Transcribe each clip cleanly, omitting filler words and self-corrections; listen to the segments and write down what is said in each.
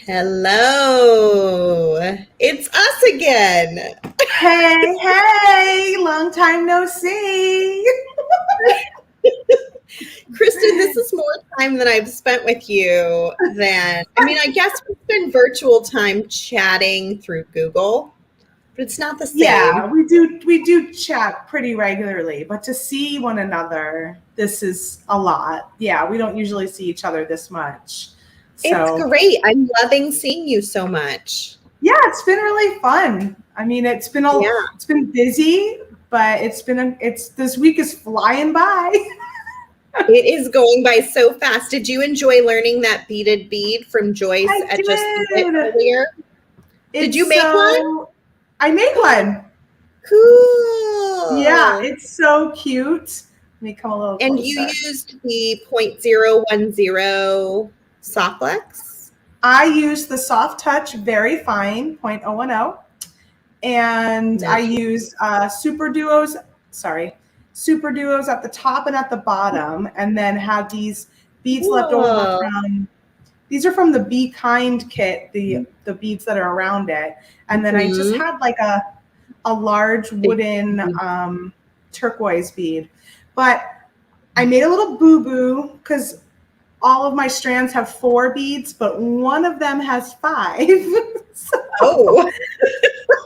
Hello, it's us again. Hey, long time no see. Kristen, this is more time than I've spent with you I guess we've been virtual time chatting through Google, but it's not the same. Yeah, we do chat pretty regularly, but to see one another, this is a lot. Yeah, we don't usually see each other this much. It's great. I'm loving seeing you so much. Yeah, it's been really fun. I mean, it's been busy, but this week is flying by. It is going by so fast. Did you enjoy learning that beaded bead from Joyce at Just Bead earlier? Did you make one? I made one. Cool. Yeah, it's so cute. Let me come a little closer. And you used the 0.010 Softlex? I used the Soft Touch Very Fine 0.010. And I used Super Duos at the top and at the bottom, and then have these beads left over these are from the Be Kind kit, the beads that are around it. And then I just had like a large wooden turquoise bead. But I made a little boo-boo because all of my strands have 4 beads, but one of them has 5.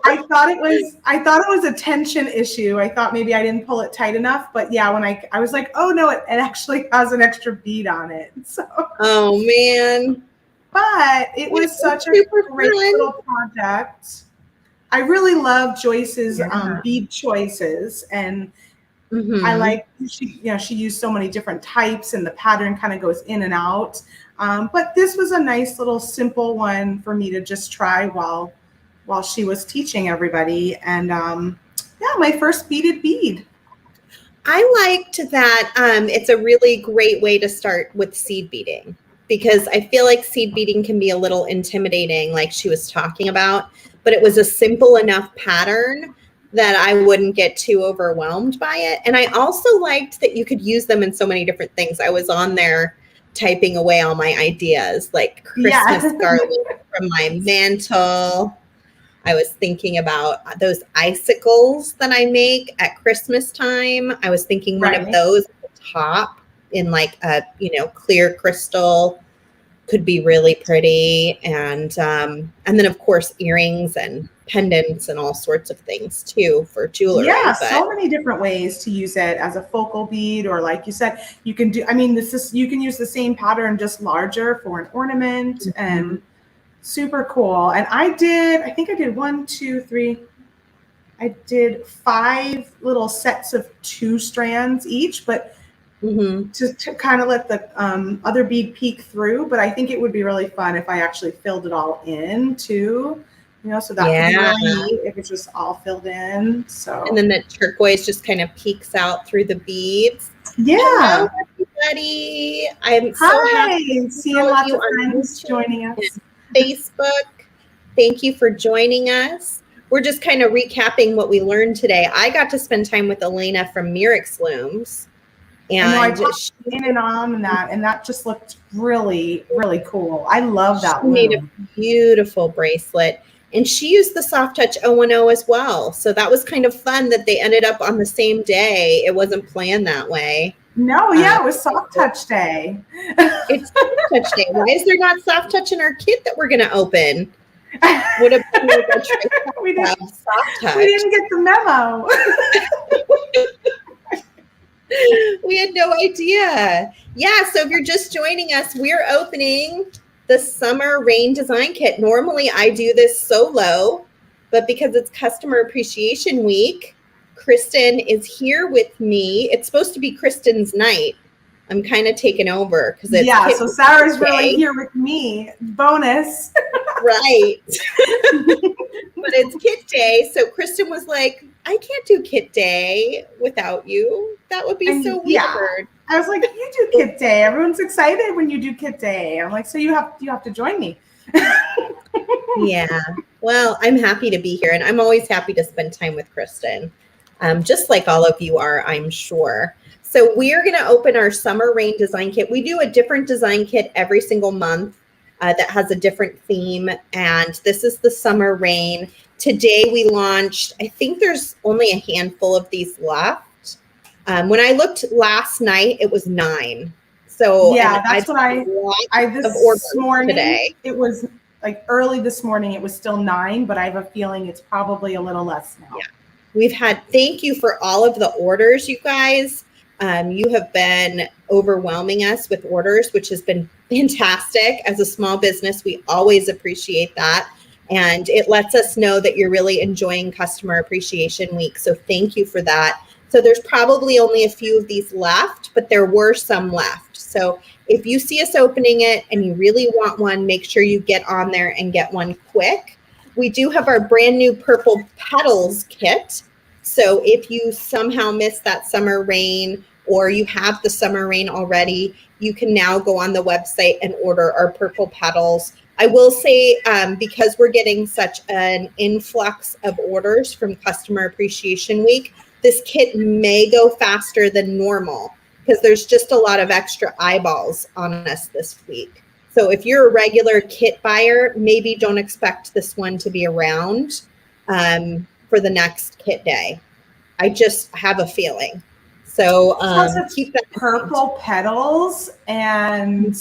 I thought it was a tension issue. I thought maybe I didn't pull it tight enough, but yeah, when I was like, oh no, it actually has an extra bead on it. So. Oh man! But it was such a great little project. I really love Joyce's bead choices, and I like she used so many different types, and the pattern kind of goes in and out. But this was a nice little simple one for me to just try while she was teaching everybody. And my first beaded bead. I liked that it's a really great way to start with seed beading, because I feel like seed beading can be a little intimidating, like she was talking about, but it was a simple enough pattern that I wouldn't get too overwhelmed by it. And I also liked that you could use them in so many different things. I was on there typing away all my ideas, like Christmas garland from my mantle. I was thinking about those icicles that I make at Christmas time. I was thinking one of those at the top in like a, clear crystal could be really pretty. And then of course earrings and pendants and all sorts of things too for jewelry. Yeah, so many different ways to use it as a focal bead, or like you said, you can you can use the same pattern just larger for an ornament, and super cool. And I think I did 1, 2, 3. I did 5 little sets of 2 strands each, but to kind of let the other bead peek through. But I think it would be really fun if I actually filled it all in too. So that would be really neat if it's just all filled in. So, and then the turquoise just kind of peeks out through the beads. Yeah. Hello, everybody. I'm so happy to see lots of friends joining us. Facebook. Thank you for joining us. We're just kind of recapping what we learned today. I got to spend time with Elena from Mirix Looms. And I talked in and on that, and that just looked really, really cool. I love that. She made a beautiful bracelet. And she used the Soft Touch 010 as well. So that was kind of fun that they ended up on the same day. It wasn't planned that way. No, it was Soft Touch Day. It's Soft Touch Day. Why is there not Soft Touch in our kit that we're going to open? Would have been like a we didn't get the memo. We had no idea. Yeah, so if you're just joining us, we're opening the Summer Rain Design Kit. Normally I do this solo, but because it's Customer Appreciation Week, Kristen is here with me. It's supposed to be Kristen's night. I'm kind of taking over because it's so Sarah's really here with me. Bonus. Right. But it's kit day. So Kristen was like, I can't do kit day without you. That would be so weird. I was like, you do kit day. Everyone's excited when you do kit day. I'm like, so you have to join me. Yeah. Well, I'm happy to be here, and I'm always happy to spend time with Kristen. Just like all of you are, I'm sure. So we are going to open our Summer Rain Design Kit. We do a different design kit every single month. that has a different theme. And this is the Summer Rain. Today we launched, I think there's only a handful of these left. When I looked last night, it was 9. So yeah, that's what I this morning today. It was like early this morning. It was still 9, but I have a feeling it's probably a little less now. Yeah, we've had. Thank you for all of the orders, you guys. You have been overwhelming us with orders, which has been fantastic. As a small business, we always appreciate that. And it lets us know that you're really enjoying Customer Appreciation Week. So thank you for that. So there's probably only a few of these left, but there were some left. So if you see us opening it and you really want one, make sure you get on there and get one quick. We do have our brand new Purple Petals Kit. So if you somehow missed that Summer Rain or you have the Summer Rain already, you can now go on the website and order our Purple Petals. I will say, because we're getting such an influx of orders from Customer Appreciation Week, this kit may go faster than normal because there's just a lot of extra eyeballs on us this week. So if you're a regular kit buyer, maybe don't expect this one to be around for the next kit day. I just have a feeling. So keep that purple petals, and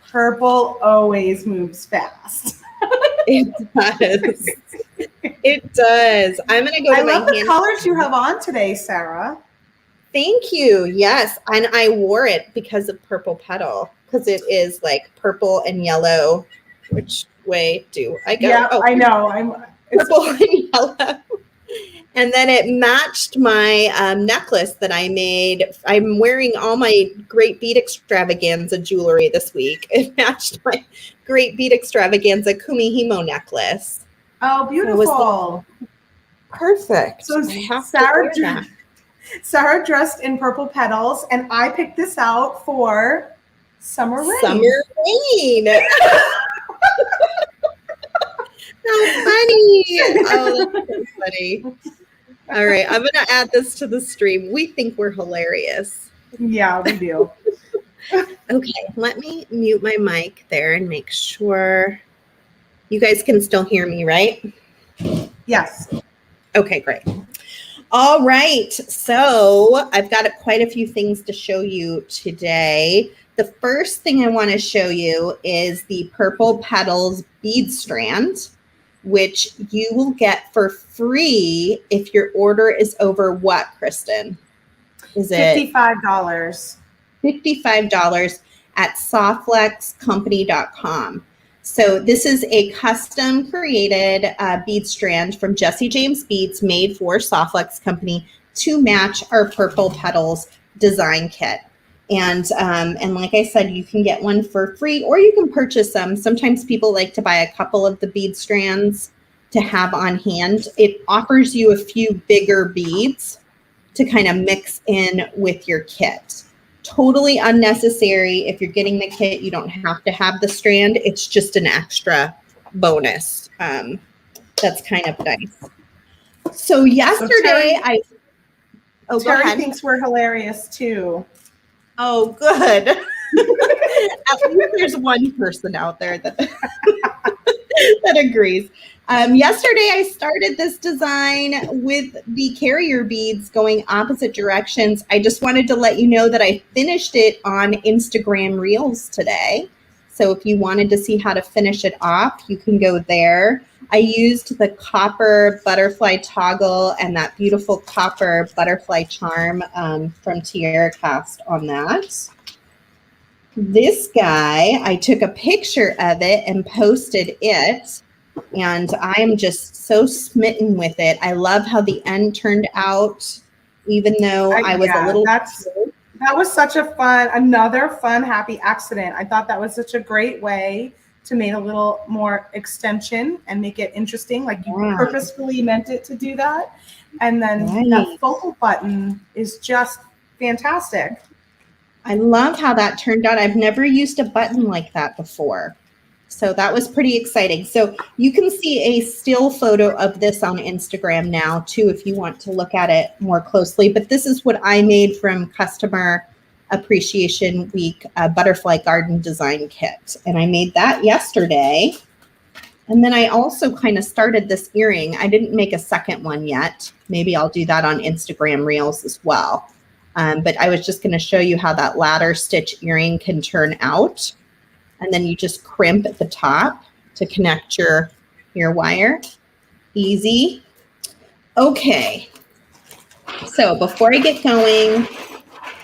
purple always moves fast. It does. It does. I'm going to go to my hand. I love the colors you have on today, Sara. Thank you. Yes. And I wore it because of Purple Petal, because it is like purple and yellow. Which way do I go? Yeah, I know. Purple and yellow. And then it matched my necklace that I made. I'm wearing all my Great Bead Extravaganza jewelry this week. It matched my Great Bead Extravaganza Kumihimo necklace. Oh, beautiful. Perfect. So Sara dressed in Purple Petals, and I picked this out for Summer Rain. Summer Rain. How funny. Oh, that's so funny. All right, I'm going to add this to the stream. We think we're hilarious. Yeah, we do. Okay, let me mute my mic there and make sure you guys can still hear me, right? Yes. Okay, great. All right, so I've got quite a few things to show you today. The first thing I want to show you is the Purple Petals Bead Strand, which you will get for free if your order is over what, Kristen? Is it $55? $55 at softflexcompany.com. So this is a custom created bead strand from Jesse James Beads made for Softflex Company to match our Purple Petals design kit. And like I said, you can get one for free or you can purchase them. Sometimes people like to buy a couple of the bead strands to have on hand. It offers you a few bigger beads to kind of mix in with your kit. Totally unnecessary. If you're getting the kit, you don't have to have the strand. It's just an extra bonus. That's kind of nice. So yesterday Terry thinks we're hilarious too. Oh, good. At least there's one person out there that that agrees. Yesterday, I started this design with the carrier beads going opposite directions. I just wanted to let you know that I finished it on Instagram Reels today. So if you wanted to see how to finish it off, you can go there. I used the copper butterfly toggle and that beautiful copper butterfly charm from Tierra Cast on that. This guy, I took a picture of it and posted it, and I am just so smitten with it. I love how the end turned out, even though I was a little... That was such another fun, happy accident. I thought that was such a great way to make a little more extension and make it interesting. Like you purposefully meant it to do that. And then that focal button is just fantastic. I love how that turned out. I've never used a button like that before. So that was pretty exciting. So you can see a still photo of this on Instagram now too, if you want to look at it more closely. But this is what I made from Customer Appreciation Week Butterfly Garden Design Kit. And I made that yesterday. And then I also kind of started this earring. I didn't make a second one yet. Maybe I'll do that on Instagram Reels as well. But I was just going to show you how that ladder stitch earring can turn out. And then you just crimp at the top to connect your wire. Easy. Okay. So before I get going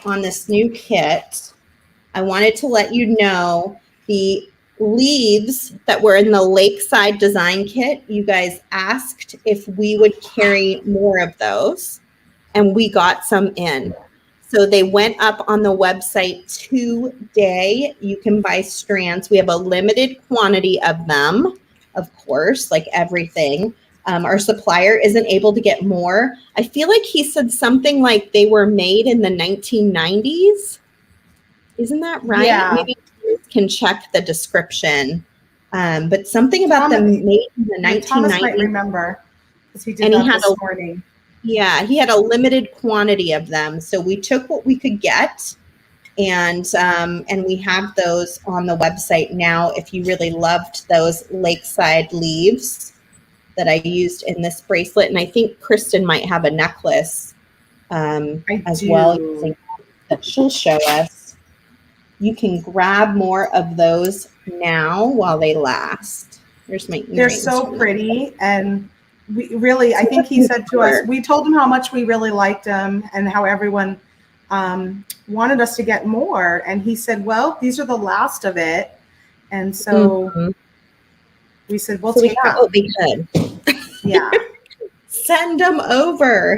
on this new kit, I wanted to let you know the leaves that were in the Lakeside Design Kit. You guys asked if we would carry more of those, and we got some in. So they went up on the website today. You can buy strands. We have a limited quantity of them, of course, like everything. Our supplier isn't able to get more. I feel like he said something like they were made in the 1990s. Isn't that right? Yeah. Maybe you can check the description. But something about them made in the 1990s. Thomas might remember, because he did that this morning. Yeah, he had a limited quantity of them. So we took what we could get, and we have those on the website now. If you really loved those Lakeside leaves that I used in this bracelet, and I think Kristen might have a necklace as well that she'll show us. You can grab more of those now while they last. Here's my earrings. They're so pretty, and we really, I think he said to us, we told him how much we really liked them and how everyone wanted us to get more. And he said, well, these are the last of it. And so we said, we'll take them. Oh, be good. Yeah. Send them over.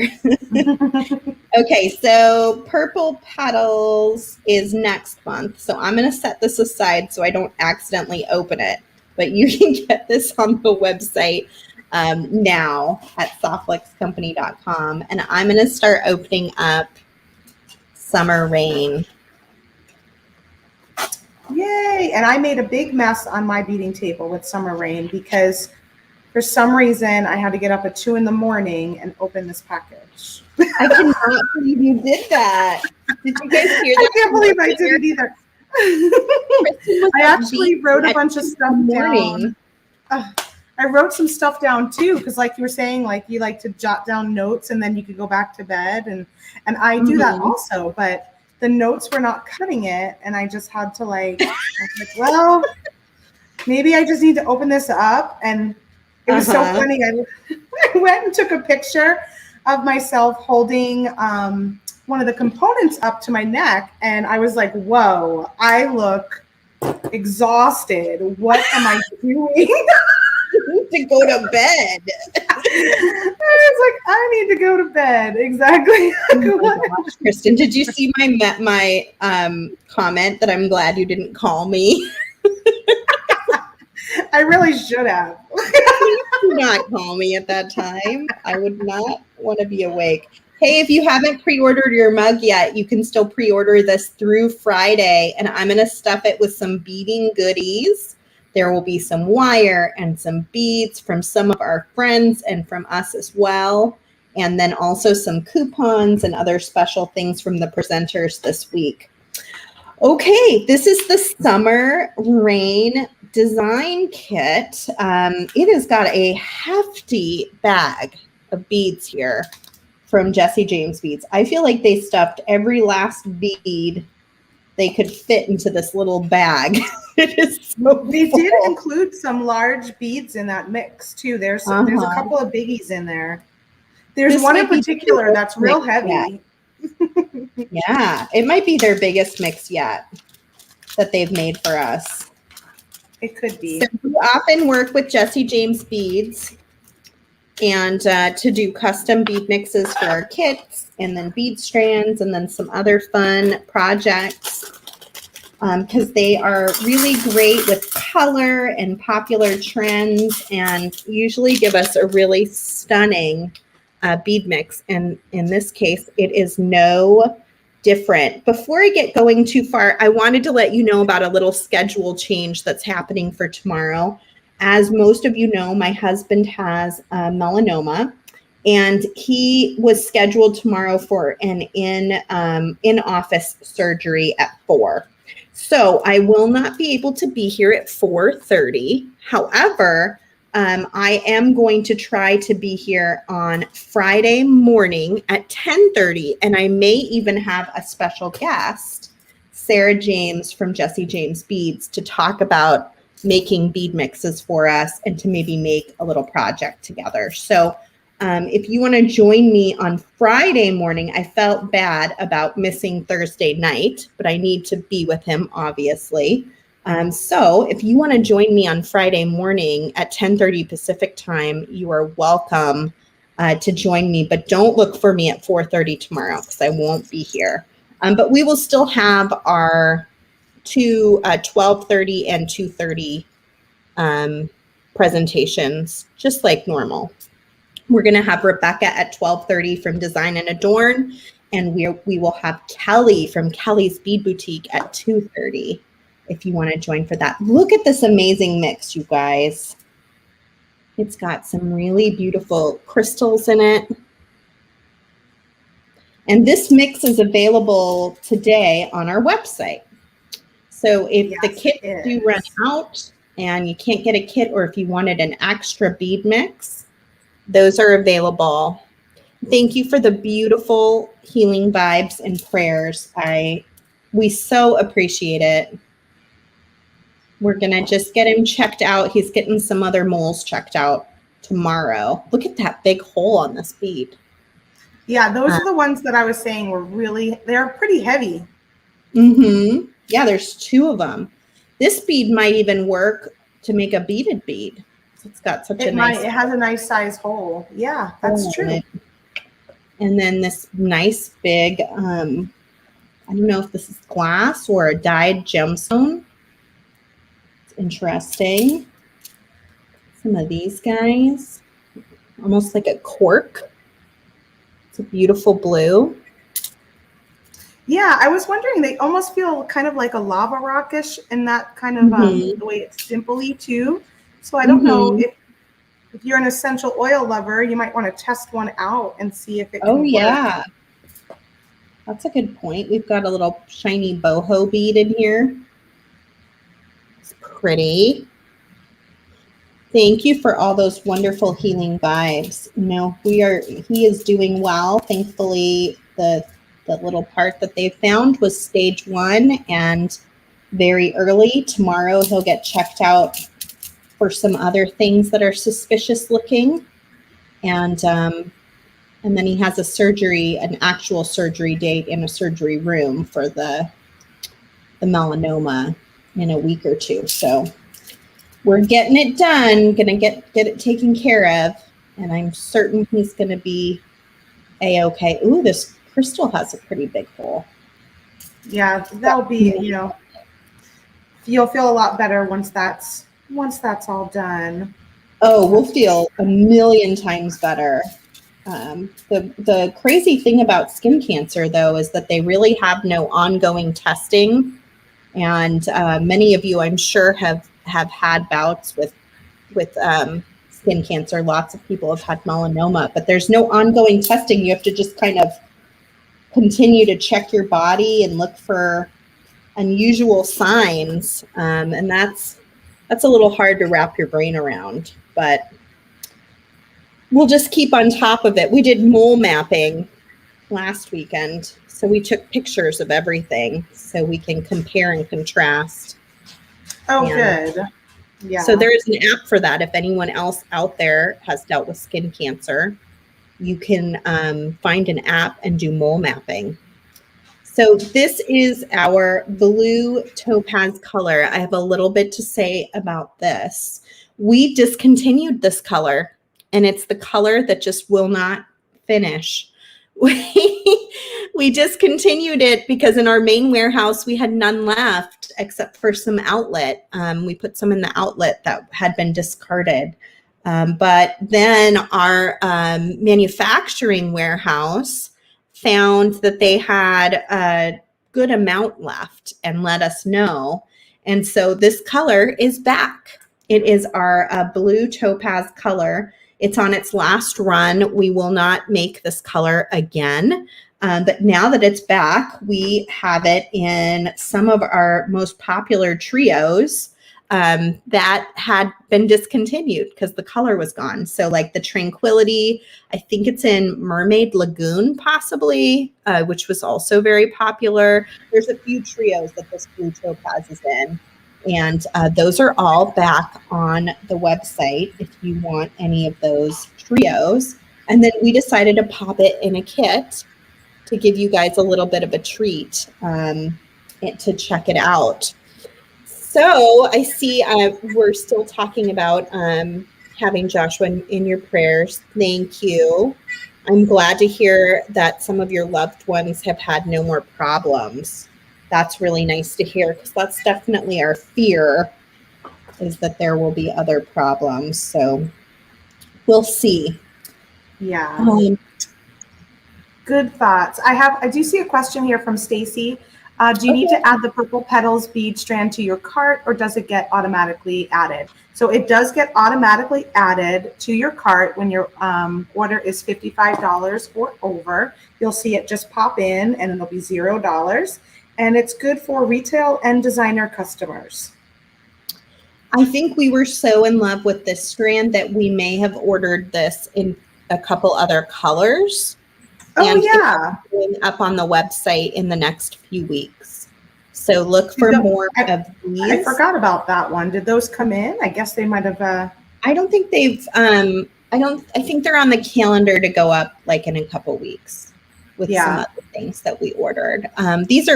Okay, so Purple Petals is next month. So I'm going to set this aside so I don't accidentally open it. But you can get this on the website now at softflexcompany.com. And I'm going to start opening up Summer Rain. Yay! And I made a big mess on my beading table with Summer Rain because for some reason I had to get up at 2 a.m. and open this package. I cannot believe you did that. Did you guys hear that? I can't believe I did it either. I actually wrote a bunch of stuff down. I wrote some stuff down too, because like you were saying, like you like to jot down notes and then you could go back to bed, and I do that also, but the notes were not cutting it, and I just had to I was like, well, maybe I just need to open this up. And it was so funny. I went and took a picture of myself holding one of the components up to my neck, and I was like, whoa, I look exhausted. What am I doing? To go to bed. I was like, I need to go to bed. Exactly. Oh my gosh, Kristen, did you see my comment that I'm glad you didn't call me? I really should have. Do not call me at that time. I would not want to be awake. Hey, if you haven't pre-ordered your mug yet, you can still pre-order this through Friday, and I'm going to stuff it with some beading goodies. There will be some wire and some beads from some of our friends and from us as well. And then also some coupons and other special things from the presenters this week. Okay, this is the Summer Rain Design Kit. It has got a hefty bag of beads here from Jessie James Beads. I feel like they stuffed every last bead they could fit into this little bag. It is so They full. did include some large beads in that mix too. There's a couple of biggies in there. There's This one in might be particular their that's real mix heavy. Yeah, it might be their biggest mix yet that they've made for us. It could be. So we often work with Jessie James Beads and to do custom bead mixes for our kits, and then bead strands, and then some other fun projects, because they are really great with color and popular trends, and usually give us a really stunning bead mix. And in this case, it is no different. Before I get going too far, I wanted to let you know about a little schedule change that's happening for tomorrow. As most of you know, my husband has melanoma, And he was scheduled tomorrow for an in-office surgery at 4. So I will not be able to be here at 4:30. However, I am going to try to be here on Friday morning at 10:30, and I may even have a special guest, Sara James from Jesse James Beads, to talk about making bead mixes for us and to maybe make a little project together. So if you want to join me on Friday morning, I felt bad about missing Thursday night, but I need to be with him, obviously. So if you want to join me on Friday morning at 10:30 Pacific time, you are welcome to join me, but don't look for me at 4:30 tomorrow because I won't be here. But we will still have our 12:30 and 2:30 presentations, just like normal. We're going to have Rebecca at 12:30 from Design and Adorn, and we will have Kelly from Kelly's Bead Boutique at 2:30 if you want to join for that. Look at this amazing mix, you guys. It's got some really beautiful crystals in it. And this mix is available today on our website. So if the kits do run out and you can't get a kit, or if you wanted an extra bead mix, those are available. Thank you for the beautiful healing vibes and prayers. We so appreciate it. We're going to just get him checked out. He's getting some other moles checked out tomorrow. Look at that big hole on this bead. Yeah, those are the ones that I was saying were they're pretty heavy. Mm-hmm. Yeah, there's 2 of them. This bead might even work to make a beaded bead. It's got such a nice... It has a nice size hole. Yeah, that's true. And then this nice big, I don't know if this is glass or a dyed gemstone. It's interesting. Some of these guys, almost like a cork. It's a beautiful blue. Yeah, I was wondering, they almost feel kind of like a lava rockish in that kind of the way it's dimply too. So I don't know if you're an essential oil lover, you might want to test one out and see if it can work. Yeah. That's a good point. We've got a little shiny boho bead in here. It's pretty. Thank you for all those wonderful healing vibes. You know, he is doing well. Thankfully, the little part that they found was stage 1 and very early. Tomorrow he'll get checked out for some other things that are suspicious looking. And then he has an actual surgery date in a surgery room for the melanoma in a week or 2. So we're getting it done, gonna get it taken care of. And I'm certain he's gonna be A-okay. Ooh, this crystal has a pretty big hole. Yeah, that'll be, you'll feel a lot better once that's all done. Oh, we'll feel a million times better. The crazy thing about skin cancer, though, is that they really have no ongoing testing. And many of you, I'm sure, have had bouts with skin cancer. Lots of people have had melanoma, but there's no ongoing testing. You have to just kind of continue to check your body and look for unusual signs. And that's a little hard to wrap your brain around, but we'll just keep on top of it. We did mole mapping last weekend, so we took pictures of everything so we can compare and contrast. Oh, good. Yeah. So there is an app for that. If anyone else out there has dealt with skin cancer, you can find an app and do mole mapping. So this is our blue topaz color. I have a little bit to say about this. We discontinued this color, and it's the color that just will not finish. We discontinued it because in our main warehouse, we had none left except for some outlet. We put some in the outlet that had been discarded. But then our manufacturing warehouse found that they had a good amount left and let us know. And so this color is back. It is our blue topaz color. It's on its last run. We will not make this color again. But now that it's back, we have it in some of our most popular trios that had been discontinued because the color was gone. So like the Tranquility, I think it's in Mermaid Lagoon possibly, which was also very popular. There's a few trios that this blue topaz is in. And those are all back on the website if you want any of those trios. And then we decided to pop it in a kit to give you guys a little bit of a treat to check it out. So I see we're still talking about having Joshua in your prayers. Thank you. I'm glad to hear that some of your loved ones have had no more problems. That's really nice to hear because that's definitely our fear, is that there will be other problems. So we'll see. Yeah. Good thoughts. I do see a question here from Stacy. Do you need to add the purple petals bead strand to your cart, or does it get automatically added? So it does get automatically added to your cart when your order is $55 or over. You'll see it just pop in and it'll be $0. And it's good for retail and designer customers. I think we were so in love with this strand that we may have ordered this in a couple other colors. Oh, and yeah. It's up on the website in the next few weeks. So look for more of these. I forgot about that one. Did those come in? I guess they might have. I don't think they've. I think they're on the calendar to go up like in a couple weeks with some other things that we ordered. These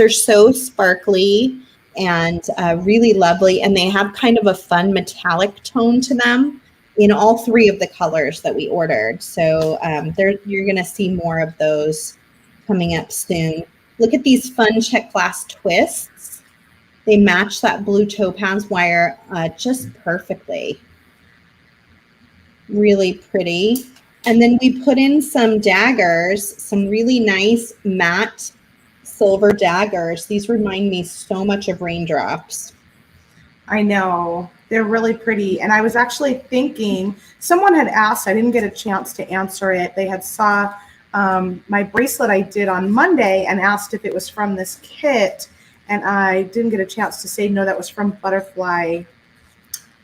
are so sparkly and really lovely, and they have kind of a fun metallic tone to them in all three of the colors that we ordered. So you're going to see more of those coming up soon. Look at these fun check glass twists. They match that blue topaz wire just perfectly. Really pretty. And then we put in some daggers, some really nice matte silver daggers. These remind me so much of raindrops. I know. They're really pretty. And I was actually thinking, someone had asked, I didn't get a chance to answer it. They had saw my bracelet I did on Monday and asked if it was from this kit. And I didn't get a chance to say, no, that was from Butterfly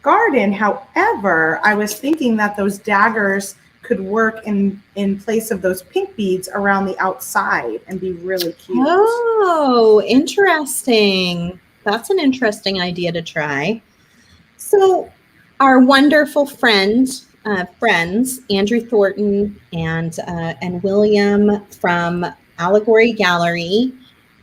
Garden. However, I was thinking that those daggers could work in place of those pink beads around the outside and be really cute. Oh, interesting. That's an interesting idea to try. So our wonderful friends, Andrew Thornton and William from Allegory Gallery,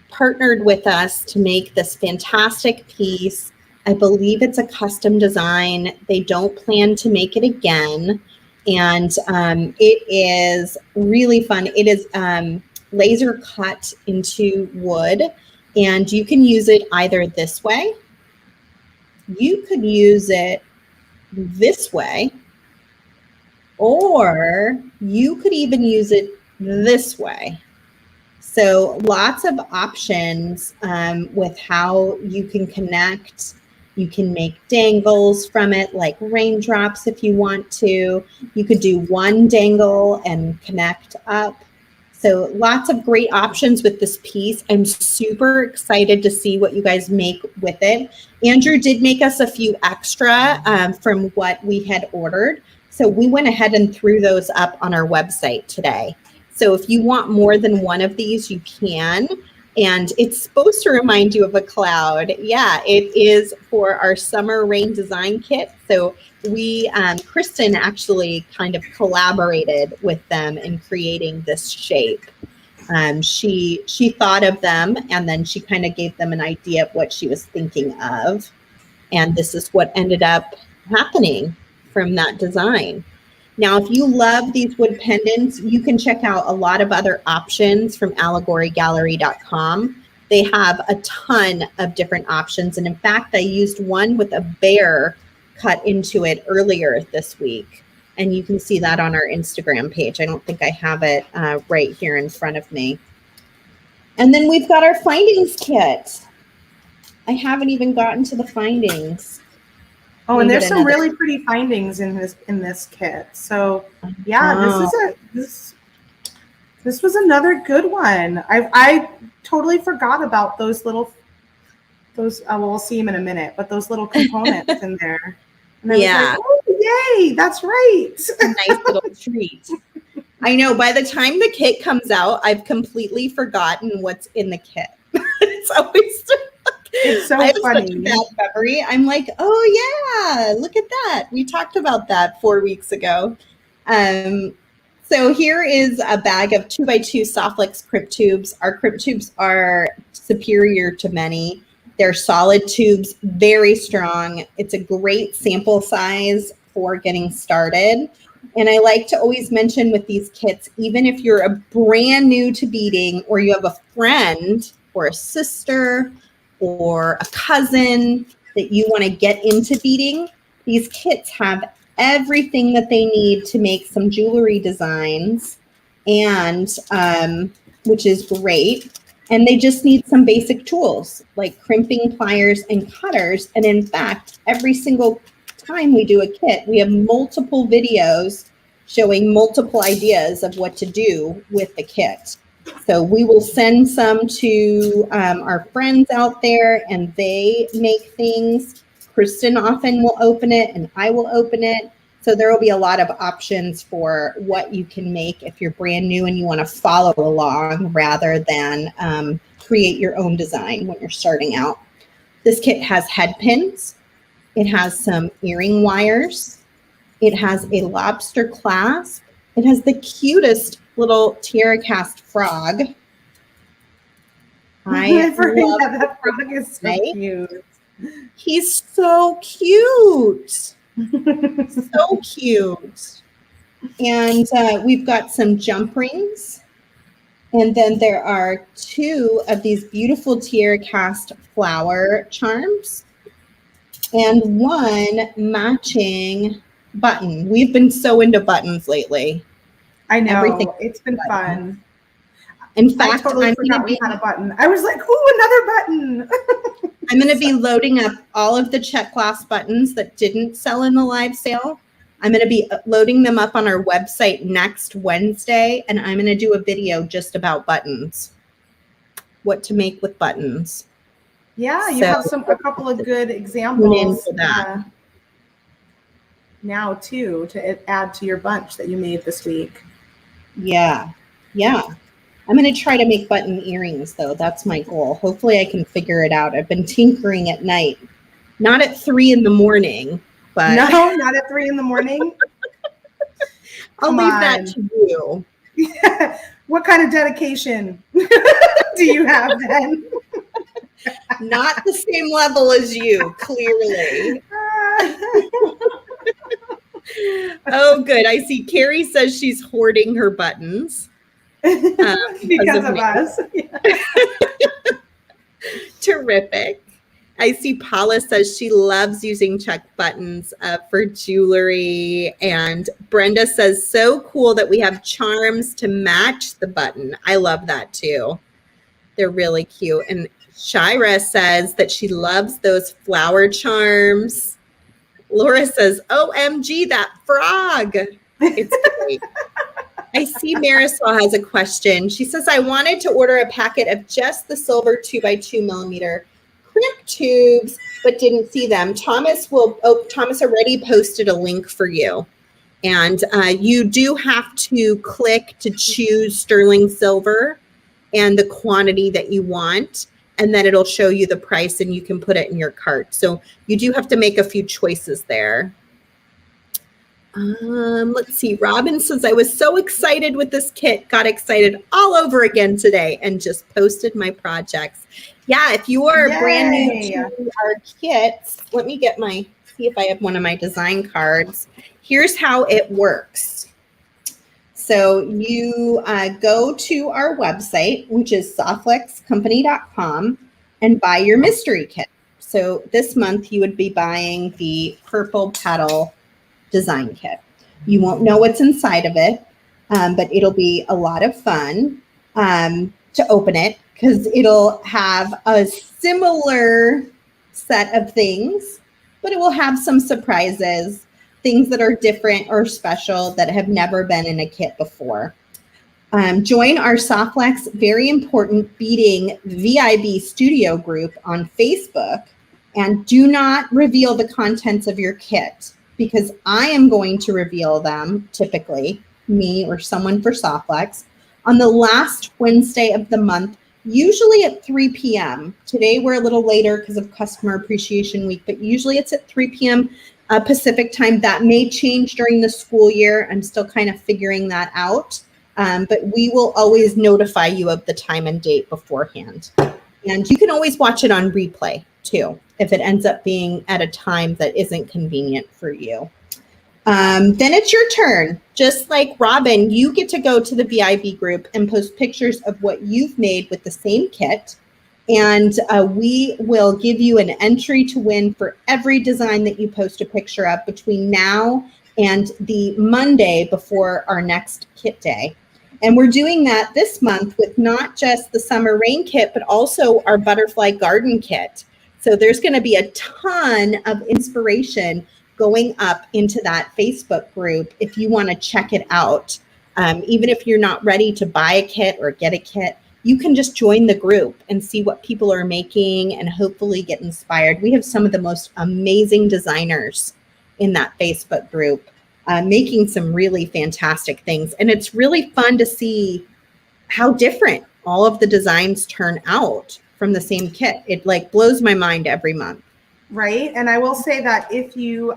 partnered with us to make this fantastic piece. I believe it's a custom design. They don't plan to make it again. And it is really fun. It is laser cut into wood, and you can use it either this way. You could use it this way, or you could even use it this way. So lots of options with how you can connect. You can make dangles from it, like raindrops if you want to. You could do one dangle and connect up. So lots of great options with this piece. I'm super excited to see what you guys make with it. Andrew did make us a few extra from what we had ordered. So we went ahead and threw those up on our website today. So if you want more than one of these, you can. And it's supposed to remind you of a cloud. Yeah, it is for our summer rain design kit. So we, Kristen actually kind of collaborated with them in creating this shape. She thought of them, and then she kind of gave them an idea of what she was thinking of. And this is what ended up happening from that design. Now, if you love these wood pendants, you can check out a lot of other options from allegorygallery.com. They have a ton of different options. And in fact, I used one with a bear cut into it earlier this week. And you can see that on our Instagram page. I don't think I have it right here in front of me. And then we've got our findings kit. I haven't even gotten to the findings. Oh, Let and me there's get some another. really pretty findings in this kit. So yeah, Oh, this was another good one. I totally forgot about those well, we'll see them in a minute, but those little components in there. And I was like, yeah, oh yay, that's right. a nice little treat. I know by the time the kit comes out, I've completely forgotten what's in the kit. It's always It's I so have such a funny. bad memory. I'm like, oh yeah, look at that. We talked about that 4 weeks ago. So here is a bag of 2x2 Softflex crimp tubes. Our crimp tubes are superior to many. They're solid tubes, very strong. It's a great sample size for getting started. And I like to always mention with these kits, even if you're a brand new to beading or you have a friend or a sister or a cousin that you want to get into beading, these kits have everything that they need to make some jewelry designs, and which is great. And they just need some basic tools like crimping, pliers, and cutters. And in fact, every single time we do a kit, we have multiple videos showing multiple ideas of what to do with the kit. So we will send some to our friends out there, and they make things. Kristen often will open it, and I will open it. So there will be a lot of options for what you can make if you're brand new and you want to follow along rather than create your own design when you're starting out. This kit has head pins. It has some earring wires. It has a lobster clasp. It has the cutest little tiara cast frog. I forget love that frog is so cute. He's so cute. So cute. And we've got some jump rings. And then there are 2 of these beautiful tiara cast flower charms and 1 matching button. We've been so into buttons lately. I know. Everything it's been fun. In fact, I totally forgot we had a button. I was like, ooh, another button. I'm going to be loading up all of the check glass buttons that didn't sell in the live sale. I'm going to be loading them up on our website next Wednesday, and I'm going to do a video just about buttons, what to make with buttons. Yeah, you have a couple of good examples now too to add to your bunch that you made this week. Yeah. I'm going to try to make button earrings, though. That's my goal. Hopefully I can figure it out. I've been tinkering at night, not at 3 in.the.morning, but no, not at 3 a.m. I'll leave that to you. What kind of dedication do you have then? Not the same level as you, clearly. Oh, good. I see Carrie says she's hoarding her buttons. Because of us. Terrific. I see Paula says she loves using check buttons for jewelry. And Brenda says, so cool that we have charms to match the button. I love that too. They're really cute. And Shira says that she loves those flower charms. Laura says, OMG, that frog. It's great. I see Marisol has a question. She says, I wanted to order a packet of just the silver 2x2 millimeter crimp tubes, but didn't see them. Thomas already posted a link for you. And you do have to click to choose sterling silver and the quantity that you want. And then it'll show you the price and you can put it in your cart. So you do have to make a few choices there. Let's see. Robin says, I was so excited with this kit, got excited all over again today and just posted my projects. Yeah, if you are brand new to our kits, let me see if I have one of my design cards. Here's how it works. So you go to our website, which is softflexcompany.com, and buy your mystery kit. So this month you would be buying the purple petal design kit. You won't know what's inside of it, but it'll be a lot of fun to open it because it'll have a similar set of things but it will have some surprises, things that are different or special that have never been in a kit before. Join our Softlex Very Important Beading VIB Studio group on Facebook, and do not reveal the contents of your kit, because I am going to reveal them, typically, me or someone for Softlex, on the last Wednesday of the month, usually at 3 p.m. Today we're a little later because of Customer Appreciation Week, but usually it's at 3 p.m. Pacific time. That may change during the school year. I'm still kind of figuring that out. But we will always notify you of the time and date beforehand. And you can always watch it on replay too, if it ends up being at a time that isn't convenient for you. Then it's your turn. Just like Robin, you get to go to the VIB group and post pictures of what you've made with the same kit. And we will give you an entry to win for every design that you post a picture of between now and the Monday before our next kit day. And we're doing that this month with not just the summer rain kit, but also our butterfly garden kit. So there's going to be a ton of inspiration going up into that Facebook group if you want to check it out. Even if you're not ready to buy a kit or get a kit, you can just join the group and see what people are making and hopefully get inspired. We have some of the most amazing designers in that Facebook group making some really fantastic things. And it's really fun to see how different all of the designs turn out from the same kit. It like blows my mind every month. Right. And I will say that if you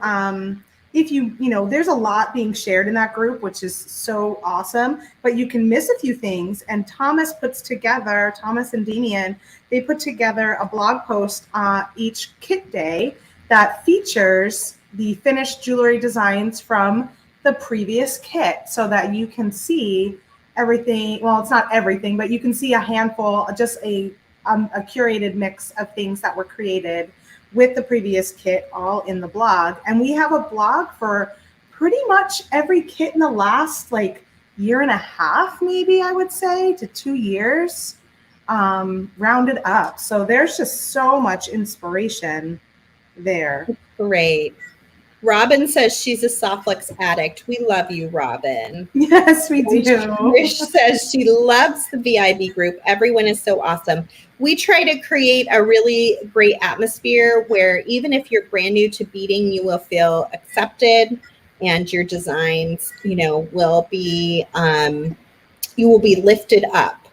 there's a lot being shared in that group, which is so awesome, but you can miss a few things. And Thomas and Damian, they put together a blog post each kit day that features the finished jewelry designs from the previous kit, so that you can see everything. Well, it's not everything, but you can see a handful, just a curated mix of things that were created with the previous kit all in the blog. And we have a blog for pretty much every kit in the last year and a half, maybe I would say, to 2 years, rounded up. So there's just so much inspiration there. Great. Robin says she's a Softlex addict. We love you, Robin. Yes, we do. Trish says she loves the VIB group. Everyone is so awesome. We try to create a really great atmosphere where even if you're brand new to beading, you will feel accepted, and your designs, will be you will be lifted up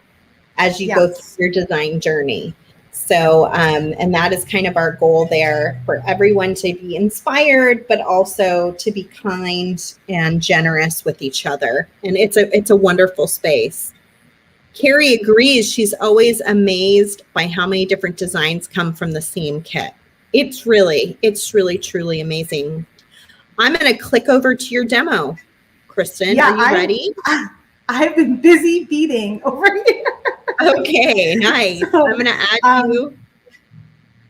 as you go through your design journey. So, and that is kind of our goal there, for everyone to be inspired, but also to be kind and generous with each other. And it's a wonderful space. Carrie agrees. She's always amazed by how many different designs come from the same kit. It's really, truly amazing. I'm going to click over to your demo. Kristen, are you ready? I've been busy beading over here. Okay, nice. So, I'm going to add you.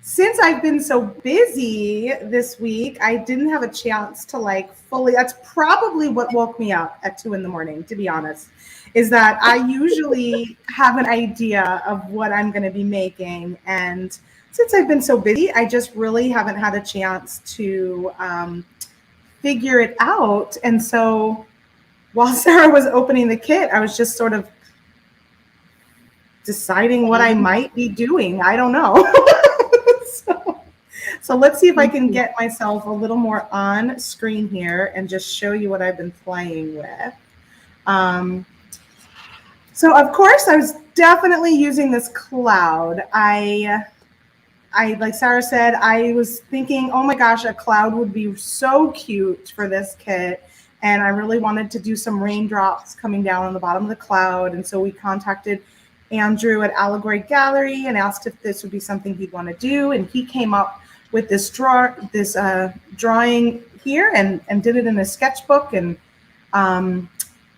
Since I've been so busy this week, I didn't have a chance to fully, that's probably what woke me up at 2 a.m, to be honest, is that I usually have an idea of what I'm going to be making. And since I've been so busy, I just really haven't had a chance to figure it out. And so while Sara was opening the kit, I was just sort of deciding what I might be doing. I don't know. So let's see if I can get myself a little more on screen here and just show you what I've been playing with. So of course I was definitely using this cloud. I like Sara said, I was thinking, oh my gosh, a cloud would be so cute for this kit. And I really wanted to do some raindrops coming down on the bottom of the cloud. And so we contacted Andrew at Allegory Gallery and asked if this would be something he'd want to do. And he came up with this drawing here and did it in a sketchbook and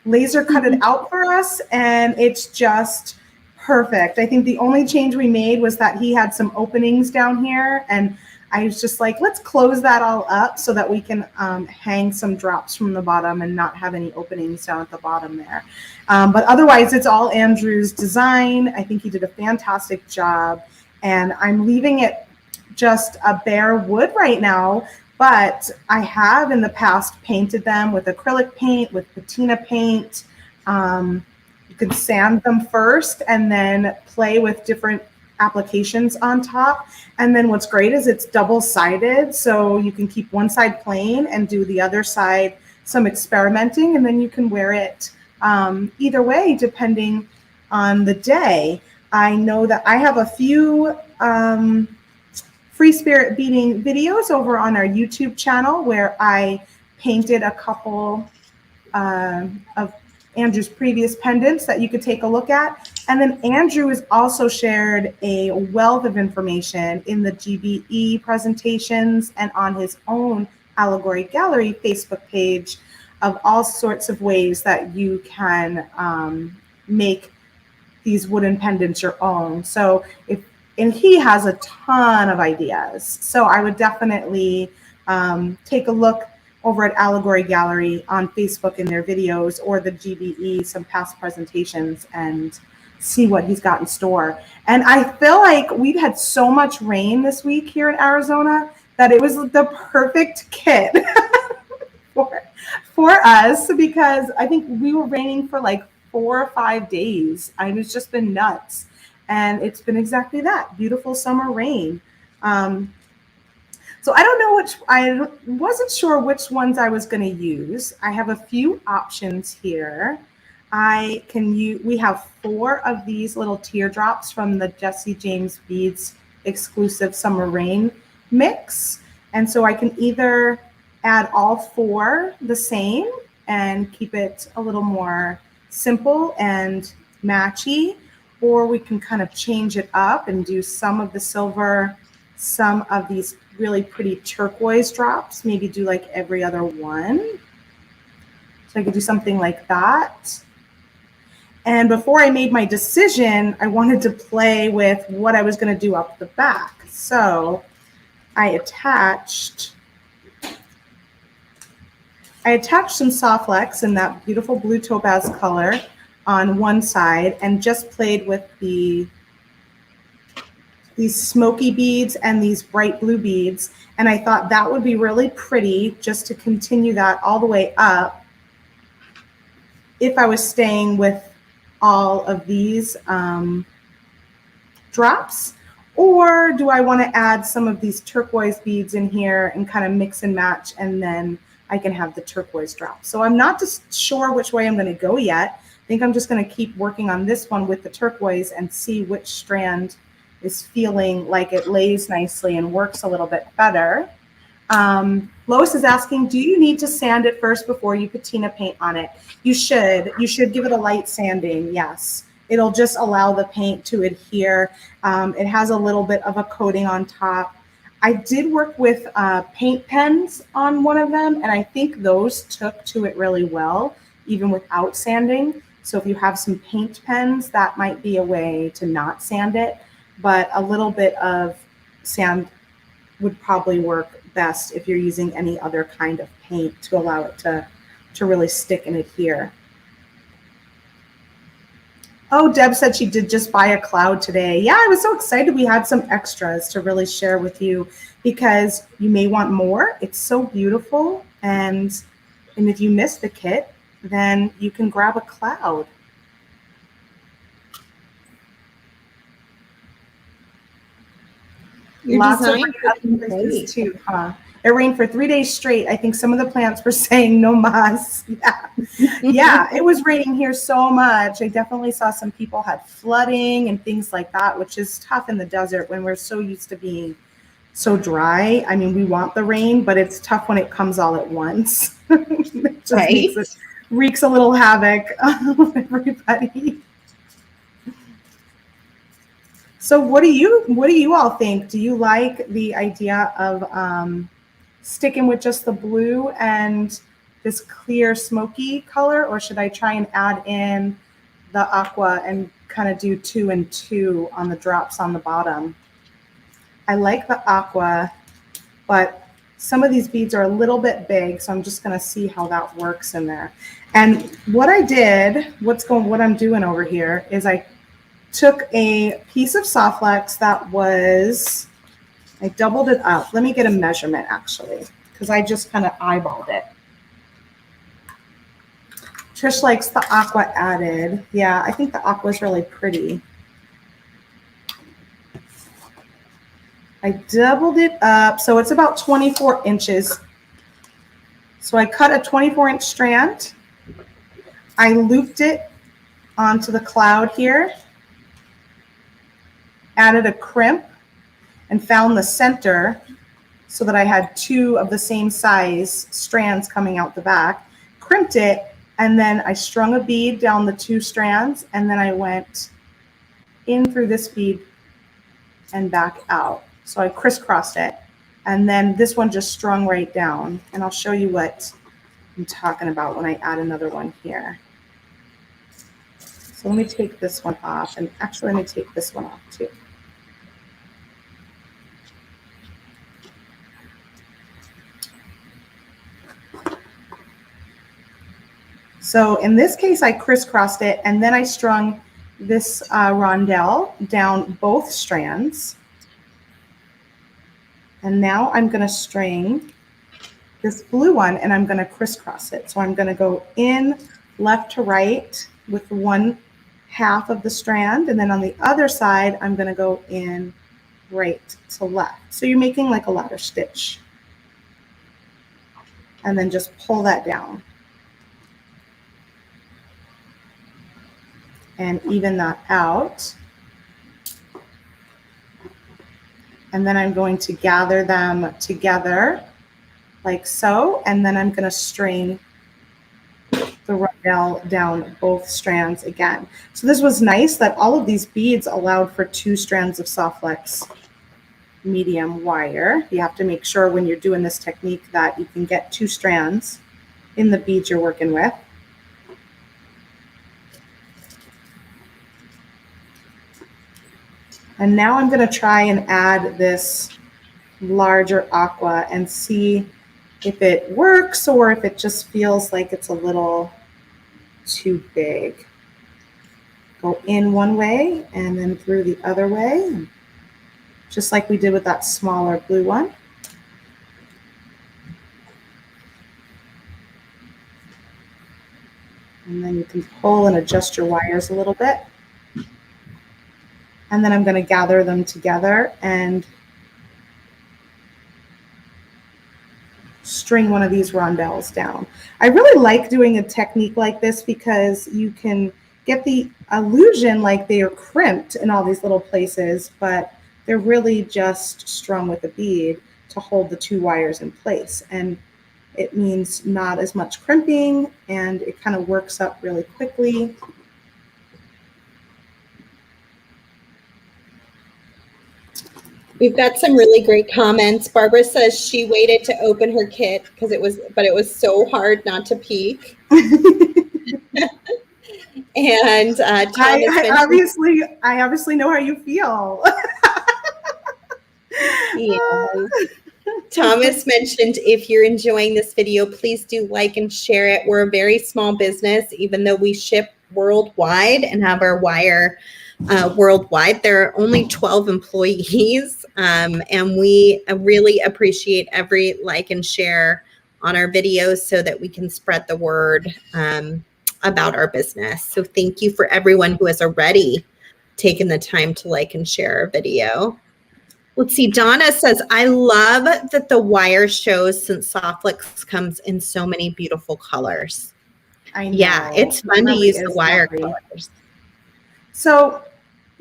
laser cut it out for us. And it's just perfect. I think the only change we made was that he had some openings down here. And I was just like, let's close that all up so that we can hang some drops from the bottom and not have any openings down at the bottom there. But otherwise, it's all Andrew's design. I think he did a fantastic job. And I'm leaving it just a bare wood right now. But I have in the past painted them with acrylic paint, with patina paint. You can sand them first and then play with different applications on top. And then what's great is it's double-sided, so you can keep one side plain and do the other side some experimenting, and then you can wear it either way depending on the day. I know that I have a few free spirit beading videos over on our YouTube channel where I painted a couple of Andrew's previous pendants that you could take a look at. And then Andrew has also shared a wealth of information in the GBE presentations and on his own Allegory Gallery Facebook page of all sorts of ways that you can make these wooden pendants your own. So and he has a ton of ideas. So I would definitely take a look over at Allegory Gallery on Facebook in their videos, or the GBE, some past presentations, and see what he's got in store. And I feel like we've had so much rain this week here in Arizona that it was the perfect kit for us, because I think we were raining for like 4 or 5 days. I mean, it's just been nuts. And it's been exactly that, beautiful summer rain. So I don't know I wasn't sure which ones I was going to use. I have a few options here. We have 4 of these little teardrops from the Jesse James Beads exclusive summer rain mix. And so I can either add all 4 the same and keep it a little more simple and matchy, or we can kind of change it up and do some of the silver, some of these really pretty turquoise drops, maybe do like every other one. So I could do something like that. And before I made my decision, I wanted to play with what I was going to do up the back. So I attached some soft flex in that beautiful blue topaz color on one side, and just played with these smoky beads and these bright blue beads. And I thought that would be really pretty just to continue that all the way up if I was staying with all of these drops. Or do I want to add some of these turquoise beads in here and kind of mix and match, and then I can have the turquoise drop. So I'm not just sure which way I'm going to go yet. I think I'm just going to keep working on this one with the turquoise and see which strand is feeling like it lays nicely and works a little bit better. Lois is asking, do you need to sand it first before you patina paint on it? You should. You should give it a light sanding, yes. It'll just allow the paint to adhere. It has a little bit of a coating on top. I did work with paint pens on one of them, and I think those took to it really well, even without sanding. So if you have some paint pens, that might be a way to not sand it, but a little bit of sand would probably work best if you're using any other kind of paint to allow it to really stick and adhere. Oh, Deb said she did just buy a cloud today. Yeah, I was so excited we had some extras to really share with you, because you may want more. It's so beautiful. And if you missed the kit, then you can grab a cloud. Lots of rain too, huh? It rained for 3 days straight. I think some of the plants were saying no mas. Yeah. Yeah, it was raining here so much. I definitely saw some people had flooding and things like that, which is tough in the desert when we're so used to being so dry. I mean, we want the rain, but it's tough when it comes all at once. It just wreaks a little havoc on everybody. So what do you all think? Do you like the idea of sticking with just the blue and this clear smoky color, or should I try and add in the aqua and kind of do 2 and 2 on the drops on the bottom? I like the aqua, but some of these beads are a little bit big, so I'm just going to see how that works in there. And what I did, what I'm doing over here is I took a piece of soft flex that was, I doubled it up. Let me get a measurement actually. because I just kind of eyeballed it. Trish likes the aqua added. Yeah, I think the aqua is really pretty. I doubled it up, so it's about 24 inches. So I cut a 24-inch strand. I looped it onto the cloud here, added a crimp, and found the center so that I had two of the same size strands coming out the back, crimped it, and then I strung a bead down the two strands, and then I went in through this bead and back out. So I crisscrossed it, and then this one just strung right down, and I'll show you what I'm talking about when I add another one here. So let me take this one off, and actually let me take this one off too. So in this case, I crisscrossed it, and then I strung this rondelle down both strands. And now I'm going to string this blue one, and I'm going to crisscross it. So I'm going to go in left to right with one half of the strand, and then on the other side, I'm going to go in right to left. So you're making like a ladder stitch. And then just pull that down. And even that out. And then I'm going to gather them together like so, and then I'm going to string the rondelle down both strands again. So this was nice that all of these beads allowed for 2 strands of soft flex medium wire. You have to make sure when you're doing this technique that you can get 2 strands in the beads you're working with. And now I'm going to try and add this larger aqua and see if it works or if it just feels like it's a little too big. Go in one way and then through the other way, just like we did with that smaller blue one. And then you can pull and adjust your wires a little bit. And then I'm going to gather them together and string one of these rondelles down. I really like doing a technique like this because you can get the illusion like they are crimped in all these little places, but they're really just strung with a bead to hold the 2 wires in place. And it means not as much crimping, and it kind of works up really quickly. We've got some really great comments. Barbara says she waited to open her kit because it was so hard not to peek. And I obviously know how you feel. Yes. Thomas mentioned if you're enjoying this video, please do like and share it. We're a very small business, even though we ship worldwide and have our wire worldwide. There are only 12 employees, and we really appreciate every like and share on our videos so that we can spread the word about our business. So thank you for everyone who has already taken the time to like and share our video. Let's see. Donna says, I love that the wire shows since soft flex comes in so many beautiful colors. I know. Yeah, it's fun to use the wire colors. So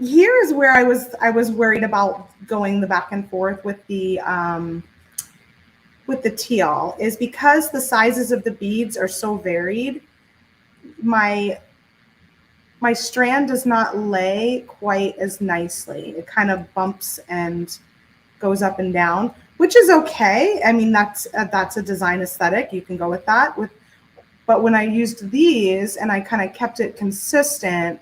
here is where I was worried about going the back and forth with the teal, is because the sizes of the beads are so varied. My strand does not lay quite as nicely. It kind of bumps and goes up and down, which is okay. I mean, that's a design aesthetic. You can go with that. But when I used these and I kind of kept it consistent,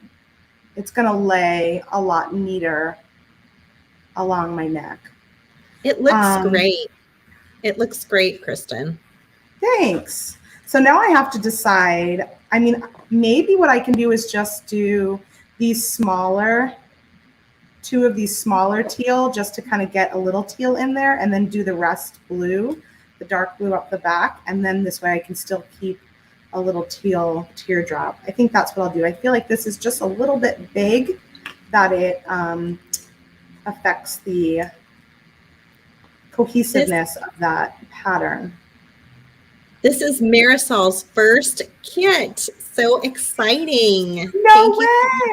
it's going to lay a lot neater along my neck. It looks great. It looks great, Kristen. Thanks. So now I have to decide. I mean, maybe what I can do is just do these smaller, 2 of these smaller teal, just to kind of get a little teal in there, and then do the rest blue. the dark blue up the back, and then this way I can still keep a little teal teardrop. I think that's what I'll do. I feel like this is just a little bit big, that it affects the cohesiveness of that pattern. This is Marisol's first kit. So exciting. No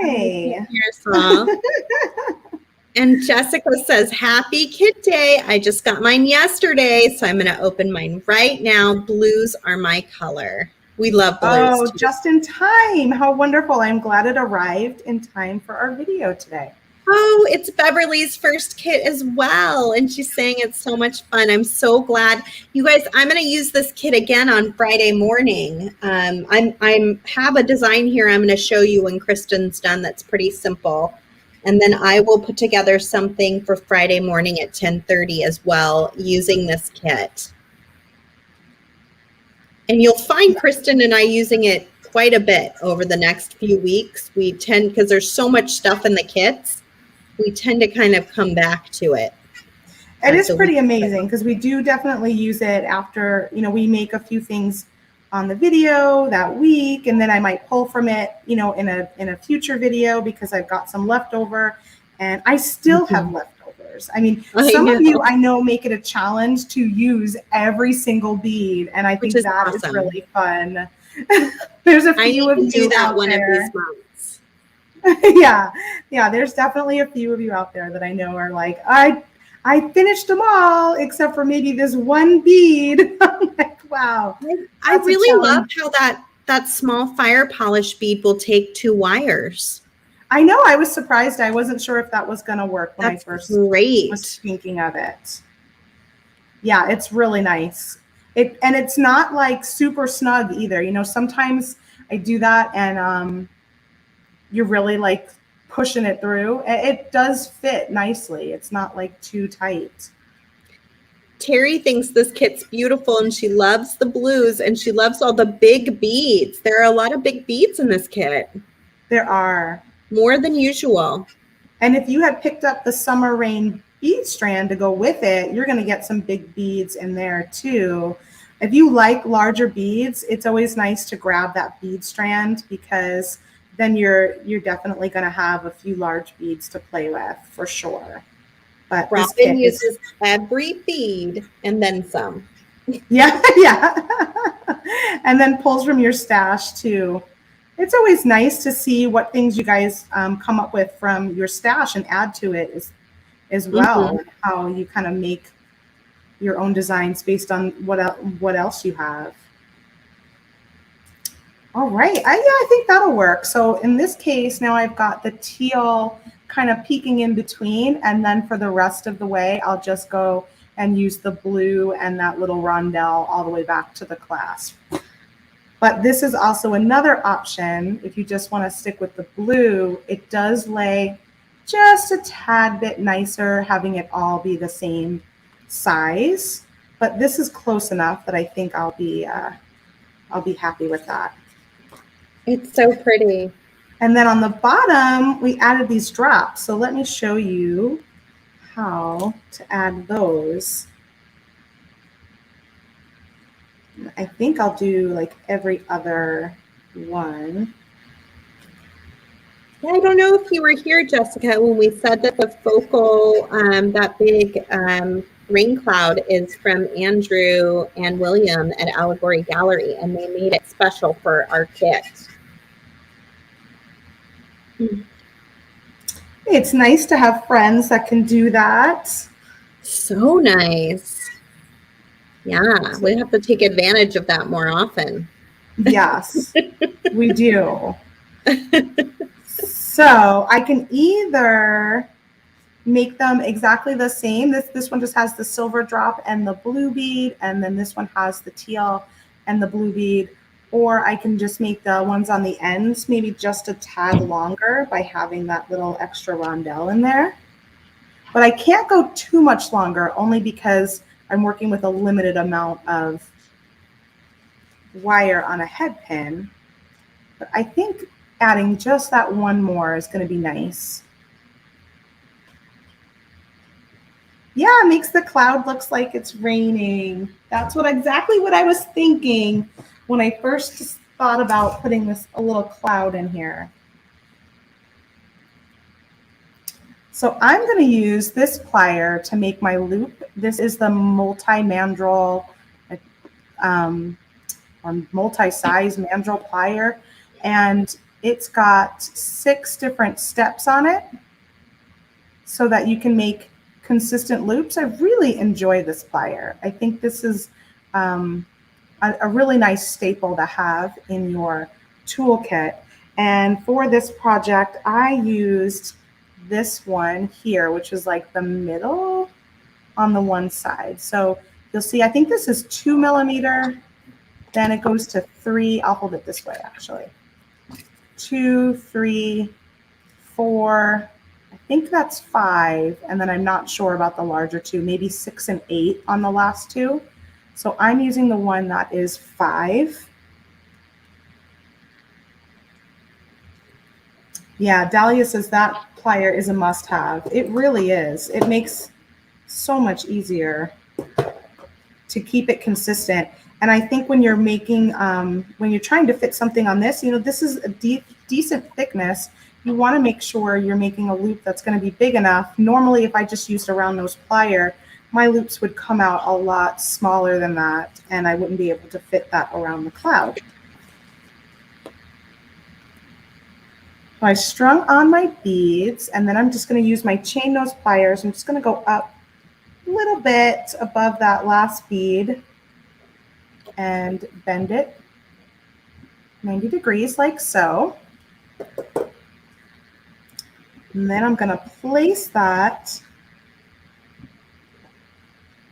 way. Marisol. And Jessica says, happy kit day. I just got mine yesterday, so I'm going to open mine right now. Blues are my color. We love blues. Oh, too. Just in time. How wonderful. I'm glad it arrived in time for our video today. Oh, it's Beverly's first kit as well. And she's saying it's so much fun. I'm so glad. You guys, I'm going to use this kit again on Friday morning. I have a design here I'm going to show you when Kristen's done that's pretty simple. And then I will put together something for Friday morning at 10:30 as well using this kit. And you'll find Kristen and I using it quite a bit over the next few weeks. We tend, because there's so much stuff in the kits, we tend to kind of come back to it. It is pretty amazing because we do definitely use it after, you know, we make a few things on the video that week, and then I might pull from it, you know, in a future video because I've got some leftover, and I still have leftovers. I mean, some of you I know make it a challenge to use every single bead, and I think that is really fun. There's a few of you do that out one there. of these months. yeah, there's definitely a few of you out there that I know are like, I finished them all except for maybe this one bead. I'm like, wow. I really love how that small fire polish bead will take 2 wires. I know. I was surprised. I wasn't sure if that was going to work when I first was thinking of it. Yeah, it's really nice. And it's not like super snug either. You know, sometimes I do that and you're really like pushing it through. It does fit nicely. It's not like too tight. Terry thinks this kit's beautiful and she loves the blues and she loves all the big beads. There are a lot of big beads in this kit. There are. More than usual. And if you had picked up the Summer Rain bead strand to go with it, you're going to get some big beads in there too. If you like larger beads, it's always nice to grab that bead strand because then you're definitely going to have a few large beads to play with for sure. But Robin uses every bead and then some. Yeah. And then pulls from your stash too. It's always nice to see what things you guys come up with from your stash and add to it as well. And how you kind of make your own designs based on what else you have. All right, I think that'll work. So in this case, now I've got the teal kind of peeking in between, and then for the rest of the way, I'll just go and use the blue and that little rondelle all the way back to the clasp. But this is also another option. If you just want to stick with the blue, it does lay just a tad bit nicer having it all be the same size. But this is close enough that I think I'll be happy with that. It's so pretty. And then on the bottom, we added these drops. So let me show you how to add those. I think I'll do like every other one. Yeah, I don't know if you were here, Jessica, when we said that the focal, that big ring cloud is from Andrew and William at Allegory Gallery, and they made it special for our kit. It's nice to have friends that can do that. So nice. Yeah, we have to take advantage of that more often. Yes, we do. So I can either make them exactly the same. This one just has the silver drop and the blue bead, and then this one has the teal and the blue bead. Or I can just make the ones on the ends maybe just a tad longer by having that little extra rondelle in there. But I can't go too much longer only because I'm working with a limited amount of wire on a head pin. But I think adding just that one more is going to be nice. Yeah, it makes the cloud looks like it's raining. That's exactly what I was thinking when I first thought about putting a little cloud in here. So I'm going to use this plier to make my loop. This is the multi-mandrel or multi-size mandrel plier, and it's got 6 different steps on it so that you can make consistent loops. I really enjoy this plier. I think this is a really nice staple to have in your toolkit. And for this project, I used this one here, which is like the middle on the one side. So you'll see, I think this is 2 millimeter. Then it goes to 3. I'll hold it this way, actually. 2, 3, 4. I think that's 5. And then I'm not sure about the larger 2, maybe 6 and 8 on the last 2. So I'm using the one that is 5. Yeah, Dahlia says that plier is a must-have. It really is. It makes so much easier to keep it consistent. And I think when you're making, when you're trying to fit something on this, you know, this is a decent thickness. You want to make sure you're making a loop that's going to be big enough. Normally, if I just used a round nose plier, my loops would come out a lot smaller than that, and I wouldn't be able to fit that around the cloud. So I strung on my beads, and then I'm just going to use my chain nose pliers. I'm just going to go up a little bit above that last bead and bend it 90 degrees like so. And then I'm going to place that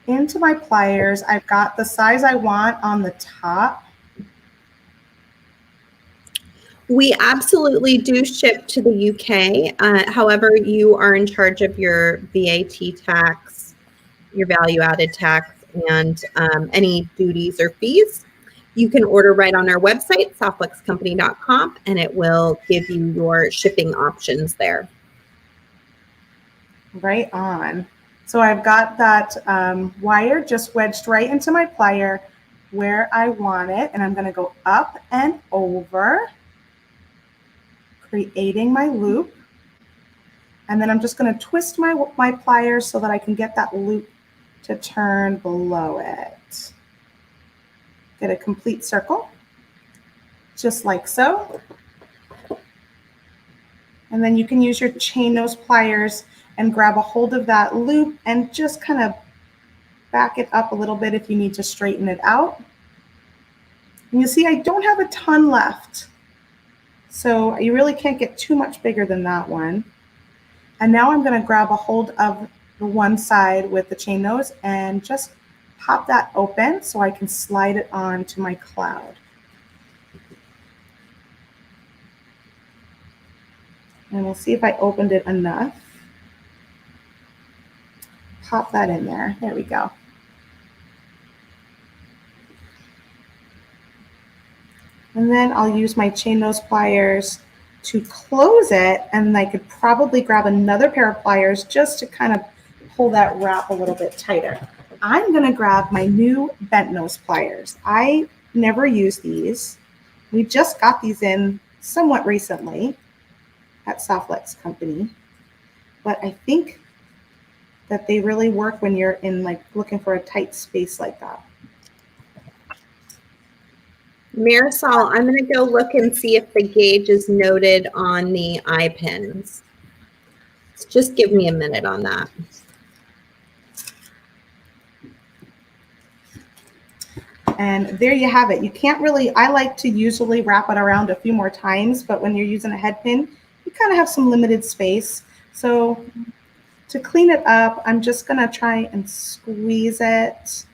into my pliers. I've got the size I want on the top. We absolutely do ship to the UK. However, you are in charge of your VAT tax, your value added tax, and any duties or fees. You can order right on our website, softflexcompany.com, and it will give you your shipping options there. Right on. So I've got that wire just wedged right into my plier where I want it, and I'm going to go up and over, creating my loop. And then I'm just going to twist my pliers so that I can get that loop to turn below it. Get a complete circle, just like so. And then you can use your chain nose pliers and grab a hold of that loop and just kind of back it up a little bit if you need to straighten it out. And you see I don't have a ton left, so you really can't get too much bigger than that one. And now I'm going to grab a hold of the one side with the chain nose and just pop that open so I can slide it onto my cloud. And we'll see if I opened it enough. Pop that in there. There we go. And then I'll use my chain nose pliers to close it, and I could probably grab another pair of pliers just to kind of pull that wrap a little bit tighter. I'm going to grab my new bent nose pliers. I never use these. We just got these in somewhat recently at Softflex Company, but I think that they really work when you're in like looking for a tight space like that. Marisol, I'm going to go look and see if the gauge is noted on the eye pins. Just give me a minute on that. And there you have it. You can't really, I like to usually wrap it around a few more times, but when you're using a head pin, you kind of have some limited space. So to clean it up, I'm just going to try and squeeze it.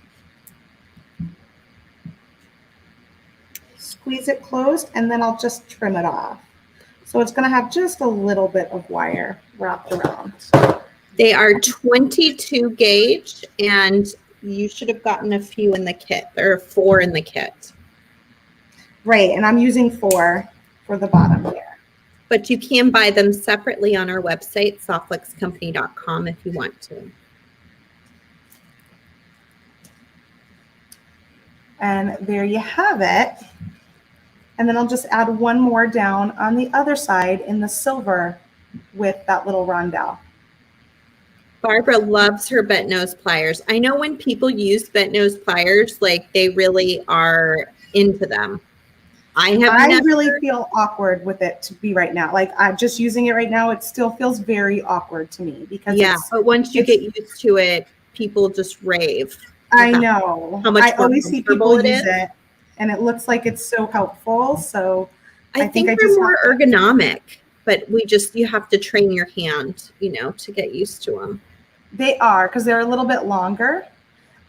Squeeze it closed, and then I'll just trim it off. So it's going to have just a little bit of wire wrapped around. They are 22 gauge, and you should have gotten a few in the kit. There are 4 in the kit. Right, and I'm using 4 for the bottom here. But you can buy them separately on our website, softflexcompany.com, if you want to. And there you have it. And then I'll just add one more down on the other side in the silver with that little rondelle. Barbara loves her bent nose pliers. I know when people use bent nose pliers, like they really are into them. I really feel awkward with it to be right now. Like I'm just using it right now. It still feels very awkward to me because but once you get used to it, people just rave. I know. How much I always see people use it, and it looks like it's so helpful. So I think they're more ergonomic, but you have to train your hand, to get used to them. They are, because they're a little bit longer.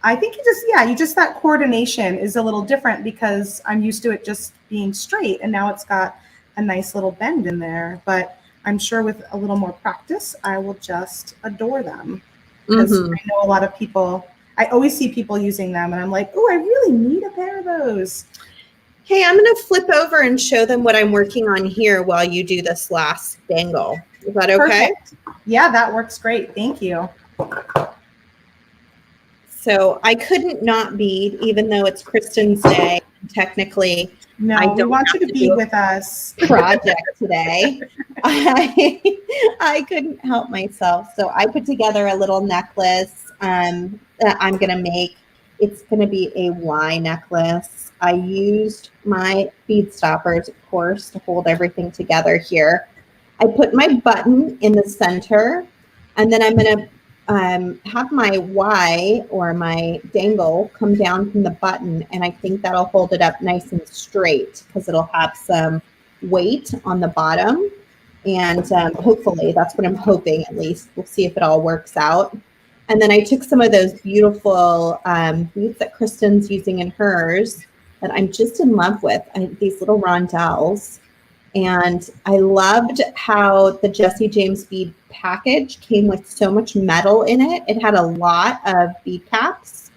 I think that coordination is a little different because I'm used to it just being straight, and now it's got a nice little bend in there. But I'm sure with a little more practice, I will just adore them. Because I know a lot of people, I always see people using them, and I'm like, oh, I really need a pair of those. Hey, I'm going to flip over and show them what I'm working on here while you do this last dangle. Is that okay? Perfect. Yeah, that works great. Thank you. So I couldn't not bead, even though it's Kristen's day. Technically, no, we want you to bead with us. Project today. I couldn't help myself. So I put together a little necklace that I'm going to make. It's going to be a Y necklace. I used my bead stoppers, of course, to hold everything together here. I put my button in the center, and then I'm going to have my Y or my dangle come down from the button, and I think that'll hold it up nice and straight because it'll have some weight on the bottom. And hopefully, that's what I'm hoping at least. We'll see if it all works out. And then I took some of those beautiful beads that Kristen's using in hers that I'm just in love with, these little rondelles. And I loved how the Jesse James bead package came with so much metal in it. It had a lot of bead caps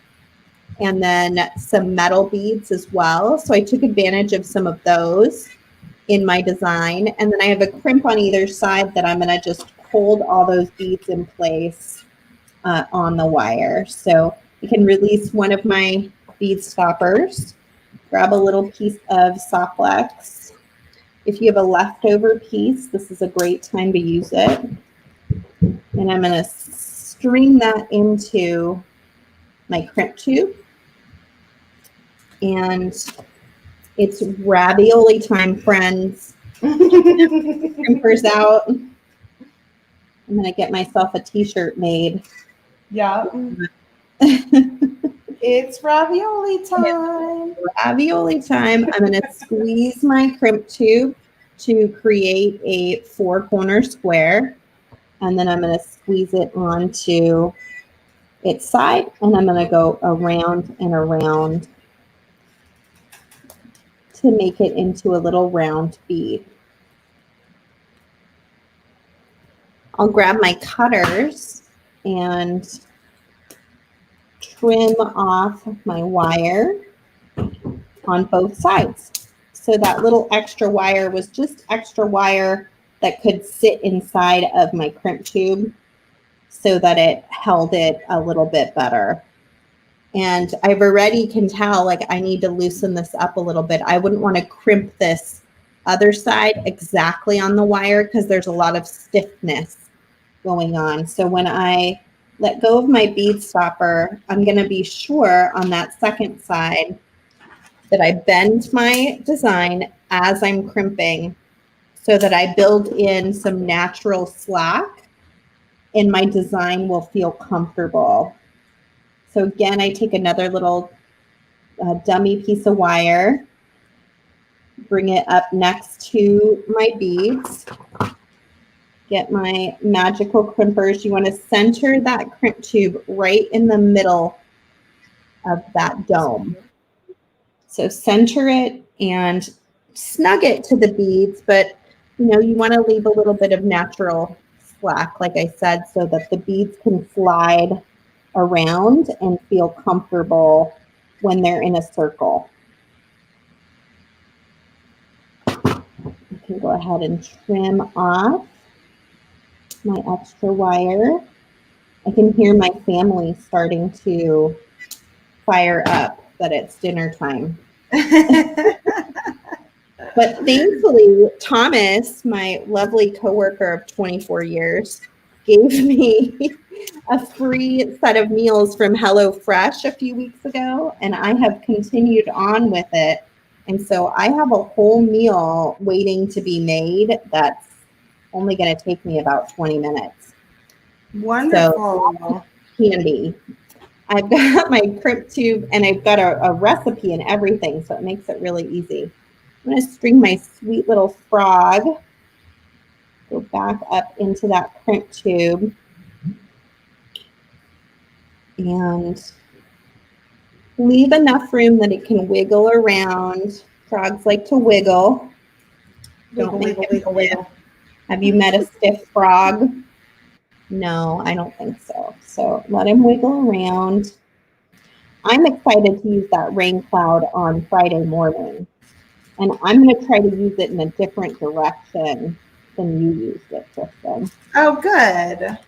and then some metal beads as well. So I took advantage of some of those in my design. And then I have a crimp on either side that I'm going to just hold all those beads in place on the wire. So you can release one of my bead stoppers, grab a little piece of Softlex. If you have a leftover piece, this is a great time to use it. And I'm going to string that into my crimp tube. And it's ravioli time, friends. Crimpers out. I'm going to get myself a t-shirt made. Yeah. It's ravioli time. Ravioli time. I'm going to squeeze my crimp tube to create a 4-corner square. And then I'm going to squeeze it onto its side. And I'm going to go around and around to make it into a little round bead. I'll grab my cutters and trim off my wire on both sides. So that little extra wire was just extra wire that could sit inside of my crimp tube so that it held it a little bit better. And I've already can tell, like, I need to loosen this up a little bit. I wouldn't want to crimp this other side exactly on the wire because there's a lot of stiffness going on. So when I let go of my bead stopper, I'm going to be sure on that second side that I bend my design as I'm crimping so that I build in some natural slack and my design will feel comfortable. So again, I take another little dummy piece of wire, bring it up next to my beads, get my magical crimpers. You want to center that crimp tube right in the middle of that dome. So center it and snug it to the beads, but you want to leave a little bit of natural slack, like I said, so that the beads can slide around and feel comfortable when they're in a circle. You can go ahead and trim off my extra wire. I can hear my family starting to fire up. that it's dinner time. But thankfully, Thomas, my lovely coworker of 24 years, gave me a free set of meals from HelloFresh a few weeks ago, and I have continued on with it. And so I have a whole meal waiting to be made that's only going to take me about 20 minutes. Wonderful. So, handy. I've got my Crimp tube, and I've got a recipe and everything, so it makes it really easy. I'm going to string my sweet little frog, go back up into that Crimp tube, and leave enough room that it can wiggle around. Frogs like to wiggle. Wiggle, wiggle, wiggle, wiggle. Have you met a stiff frog? No, I don't think so. So let him wiggle around. I'm excited to use that rain cloud on Friday morning. And I'm going to try to use it in a different direction than you used it, Kristen. Oh, good.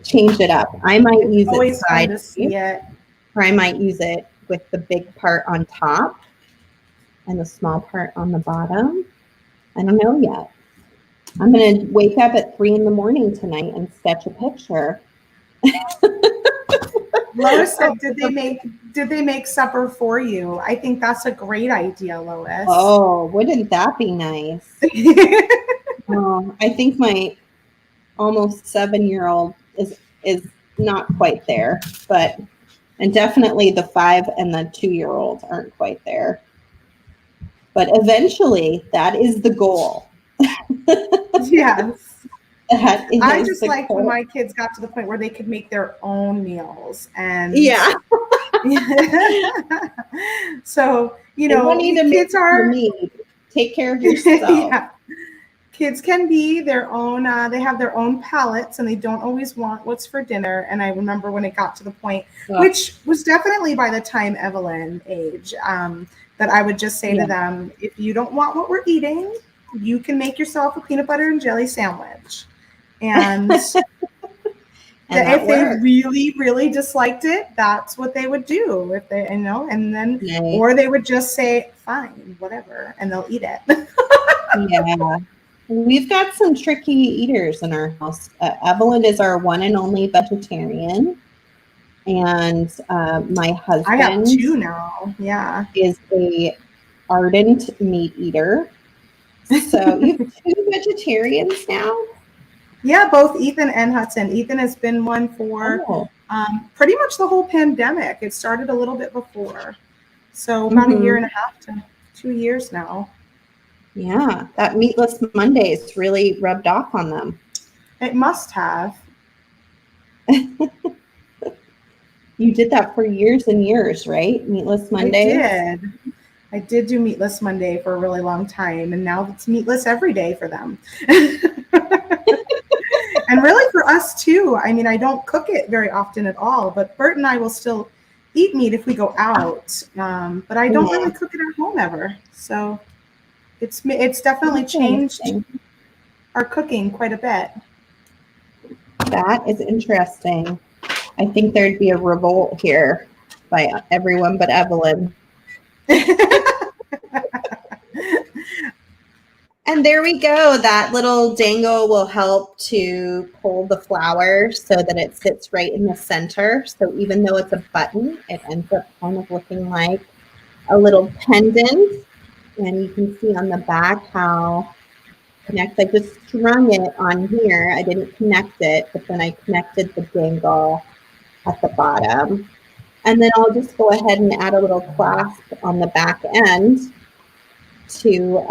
Change it up. I might use Always it side to see it. or I might use it with the big part on top and the small part on the bottom. I don't know yet. I'm going to wake up at 3 a.m. tonight and sketch a picture. Lois said, did they make supper for you? I think that's a great idea, Lois. Oh, wouldn't that be nice? I think my almost 7-year-old is not quite there, and definitely the 5 and the 2-year-old aren't quite there. But eventually, that is the goal. Yes. I just liked goal. when my kids got to the point where they could make their own meals. And yeah. So, kids are take care of yourself. Yeah. Kids can be their own, they have their own palates and they don't always want what's for dinner. And I remember when it got to the point, which was definitely by the time Evelyn age, that I would just say to them, if you don't want what we're eating, you can make yourself a peanut butter and jelly sandwich. And, if they really, really disliked it, that's what they would do. If they, and then, or they would just say, fine, whatever, and they'll eat it. Yeah. We've got some tricky eaters in our house. Evelyn is our one and only vegetarian. And my husband, I have 2 now. Yeah. is a ardent meat eater. So you have 2 vegetarians now? Yeah, both Ethan and Hudson. Ethan has been one for pretty much the whole pandemic. It started a little bit before. So about a year and a half to 2 years now. Yeah, that meatless Mondays really rubbed off on them. It must have. You did that for years and years, right? Meatless Mondays? I did do meatless Monday for a really long time, and now it's meatless every day for them. And really for us too. I mean, I don't cook it very often at all, but Bert and I will still eat meat if we go out. But I don't really cook it at home ever. So it's definitely changed our cooking quite a bit. That is interesting. I think there'd be a revolt here by everyone but Evelyn. And there we go. That little dangle will help to pull the flower so that it sits right in the center. So even though it's a button, it ends up kind of looking like a little pendant. And you can see on the back how it connects. I just strung it on here. I didn't connect it, but then I connected the dangle at the bottom. And then I'll just go ahead and add a little clasp on the back end to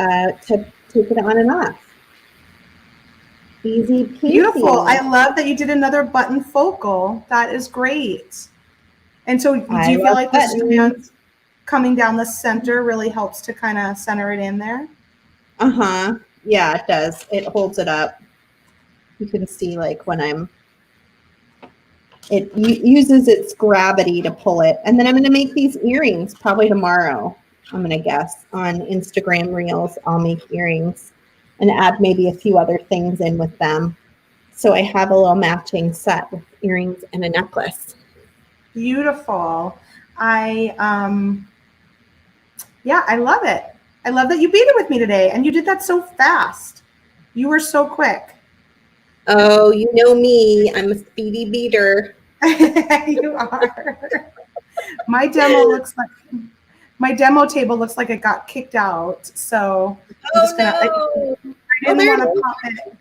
take it on and off. Easy peasy. Beautiful. I love that you did another button focal. That is great. And so do you feel like the strand coming down the center really helps to kind of center it in there? Yeah, it does. It holds it up. You can see like when it uses its gravity to pull it. And then I'm going to make these earrings probably tomorrow. I'm going to guess on Instagram Reels, I'll make earrings and add maybe a few other things in with them. So I have a little matching set with earrings and a necklace. Beautiful. Yeah, I love it. I love that you beaded with me today, and you did that so fast. You were so quick. Oh, you know me. I'm a speedy beater. You are. My demo table looks like it got kicked out. So I'm just gonna. I didn't want to pop it.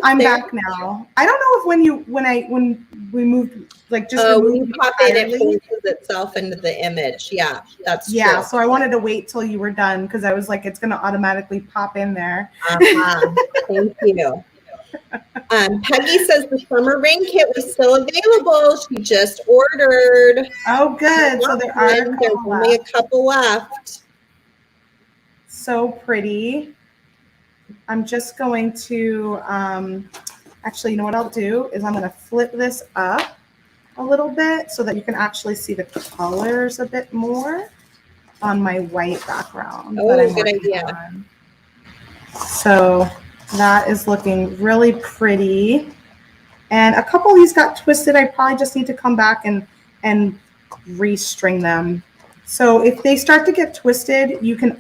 I'm back now. I don't know if when we moved, like just when you removed pop it forces itself into the image. Yeah, that's true. Yeah, so I wanted to wait till you were done because I was like, it's gonna automatically pop in there. Thank you. Peggy says the summer rain kit was still available. She just ordered. Oh, good. So there's only a couple left. So pretty. I'm just going to, actually, you know what I'll do is I'm going to flip this up a little bit so that you can actually see the colors a bit more on my white background. Oh, good idea. So that is looking really pretty. And a couple of these got twisted. I probably just need to come back and restring them. So if they start to get twisted, you can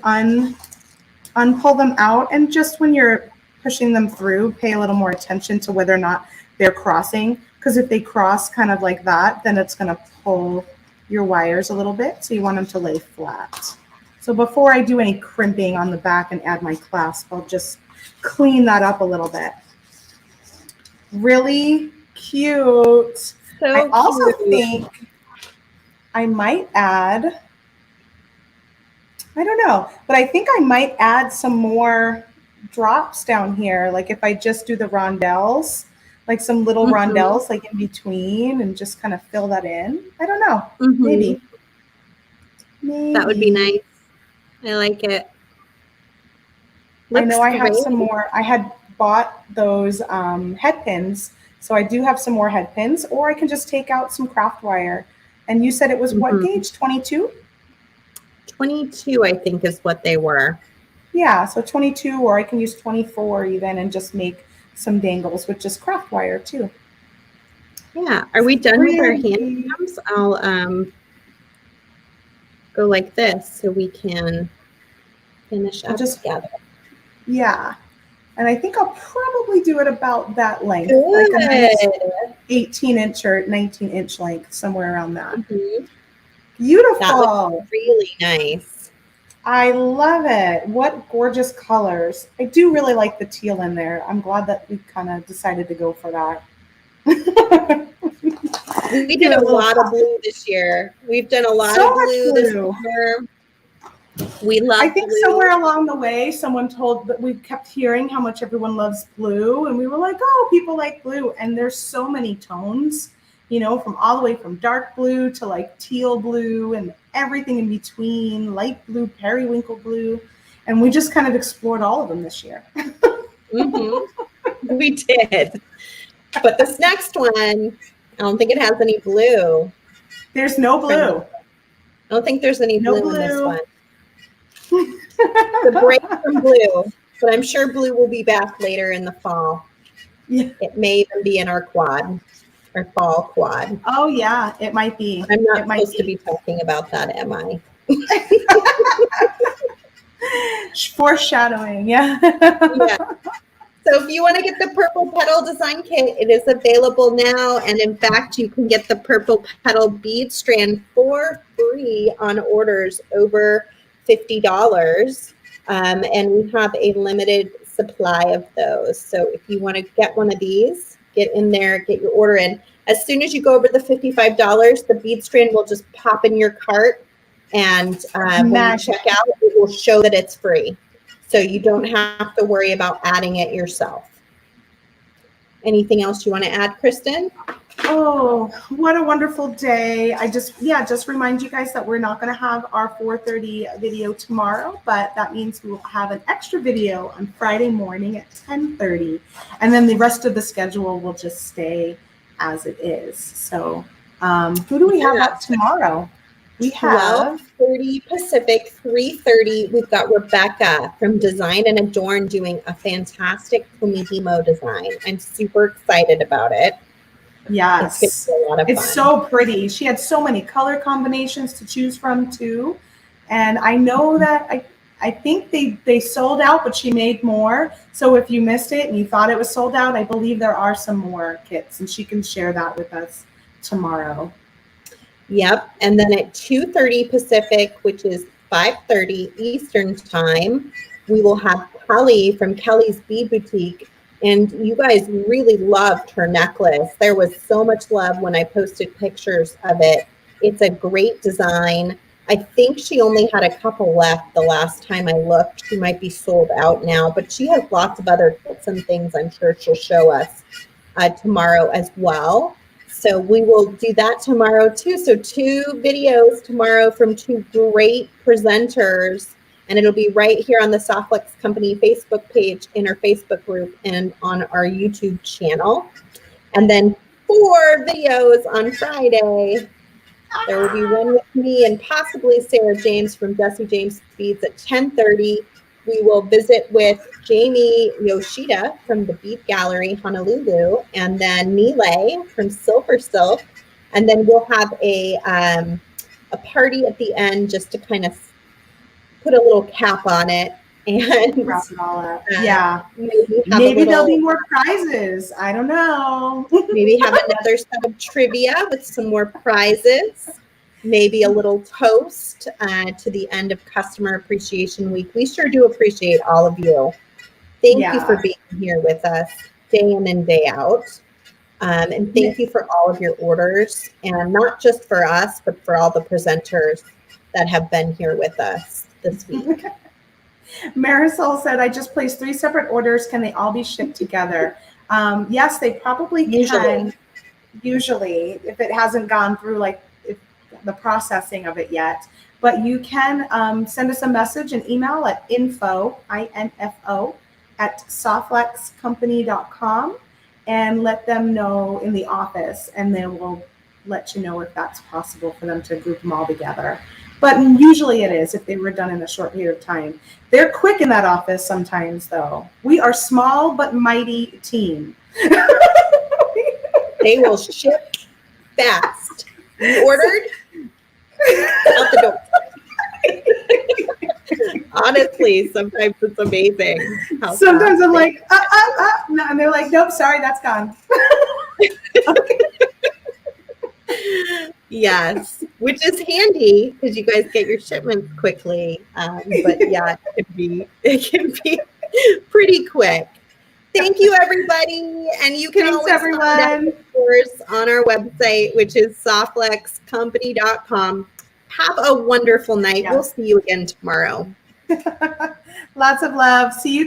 unpull them out, and just when you're pushing them through, pay a little more attention to whether or not they're crossing, because if they cross kind of like that, then it's going to pull your wires a little bit, so you want them to lay flat. So before I do any crimping on the back and add my clasp, I'll just clean that up a little bit. Really cute. So I also think I might add, I don't know, but I think I might add some more drops down here. Like if I just do the rondelles, like some little rondelles, like in between, and just kind of fill that in. I don't know. Maybe. That would be nice. I like it. I know I have some more. I had bought those head pins, so I do have some more head pins, or I can just take out some craft wire. And you said it was what gauge? 22? 22, I think, is what they were. Yeah, so 22, or I can use 24 even and just make some dangles with just craft wire too. Yeah. Are we done with our hand cams? I'll go like this so we can finish up together. Yeah. And I think I'll probably do it about that length. Good. Like a nice 18-inch or 19-inch length, somewhere around that. Beautiful. That looks really nice. I love it. What gorgeous colors. I do really like the teal in there. I'm glad that we kind of decided to go for that. We did a lot of blue this year. We've done a lot of blue this year. We love I think blue. Somewhere along the way, someone told that we kept hearing how much everyone loves blue. And we were like, oh, people like blue. And there's so many tones, you know, from all the way from dark blue to like teal blue and everything in between, light blue, periwinkle blue. And we just kind of explored all of them this year. We did. But this next one, I don't think it has any blue. There's no blue. I don't think there's any blue in this one. The break from blue, but I'm sure blue will be back later in the fall. Yeah. It may even be in our quad, our fall quad. Oh yeah, it might be. I'm not supposed to be talking about that, am I? Foreshadowing, yeah. So if you want to get the purple petal design kit, it is available now. And in fact, you can get the purple petal bead strand for free on orders over $50. And we have a limited supply of those. So if you want to get one of these, get in there, get your order in. As soon as you go over the $55, the bead strand will just pop in your cart. And when you check out, it will show that it's free. So you don't have to worry about adding it yourself. Anything else you want to add, Kristen? Oh, what a wonderful day. Just remind you guys that we're not going to have our 4:30 video tomorrow, but that means we will have an extra video on Friday morning at 10:30. And then the rest of the schedule will just stay as it is. So who do we have up tomorrow? We have 12:30 Pacific, 3:30. We've got Rebecca from Design and Adorn doing a fantastic Kumihimo design. I'm super excited about it. Yes. It's gonna be a lot of fun. It's so pretty. She had so many color combinations to choose from too. And I know that I think they sold out, but she made more. So if you missed it and you thought it was sold out, I believe there are some more kits, and she can share that with us tomorrow. Yep. And then at 2:30 Pacific, which is 5:30 Eastern time, we will have Kelly from Kelly's Bead Boutique. And you guys really loved her necklace. There was so much love when I posted pictures of it. It's a great design. I think she only had a couple left the last time I looked. She might be sold out now, but she has lots of other kits and things I'm sure she'll show us tomorrow as well. So we will do that tomorrow too. So 2 videos tomorrow from 2 great presenters, and it'll be right here on the Softflex Company Facebook page, in our Facebook group, and on our YouTube channel. And then 4 videos on Friday. There will be one with me and possibly Sara James from Jesse James Beads at 10:30. We will visit with Jamie Yoshida from the Bead Gallery, Honolulu, and then Nile from Silver Silk. And then we'll have a party at the end just to kind of put a little cap on it. And wrap it all up. Yeah. Maybe there'll be more prizes. I don't know. Maybe have another set of trivia with some more prizes. Maybe a little toast to the end of Customer Appreciation Week. We sure do appreciate all of you. Thank you for being here with us day in and day out. And thank you for all of your orders, and not just for us, but for all the presenters that have been here with us this week. Marisol said, I just placed 3 separate orders. Can they all be shipped together? Yes, they probably can. Usually, if it hasn't gone through like the processing of it yet. But you can send us a message, an email at info, I-N-F-O, at softflexcompany.com, and let them know in the office, and then we'll let you know if that's possible for them to group them all together. But usually it is, if they were done in a short period of time. They're quick in that office sometimes, though. We are small but mighty team. They will ship fast. You ordered? Out the door. Honestly, sometimes it's amazing. Sometimes I'm like, no, and they're like, nope, sorry, that's gone. Yes, which is handy because you guys get your shipments quickly. But yeah, it can be pretty quick. Thank you, everybody. And you can always find out, of course, on our website, which is softflexcompany.com. Have a wonderful night. We'll see you again tomorrow. Lots of love. See you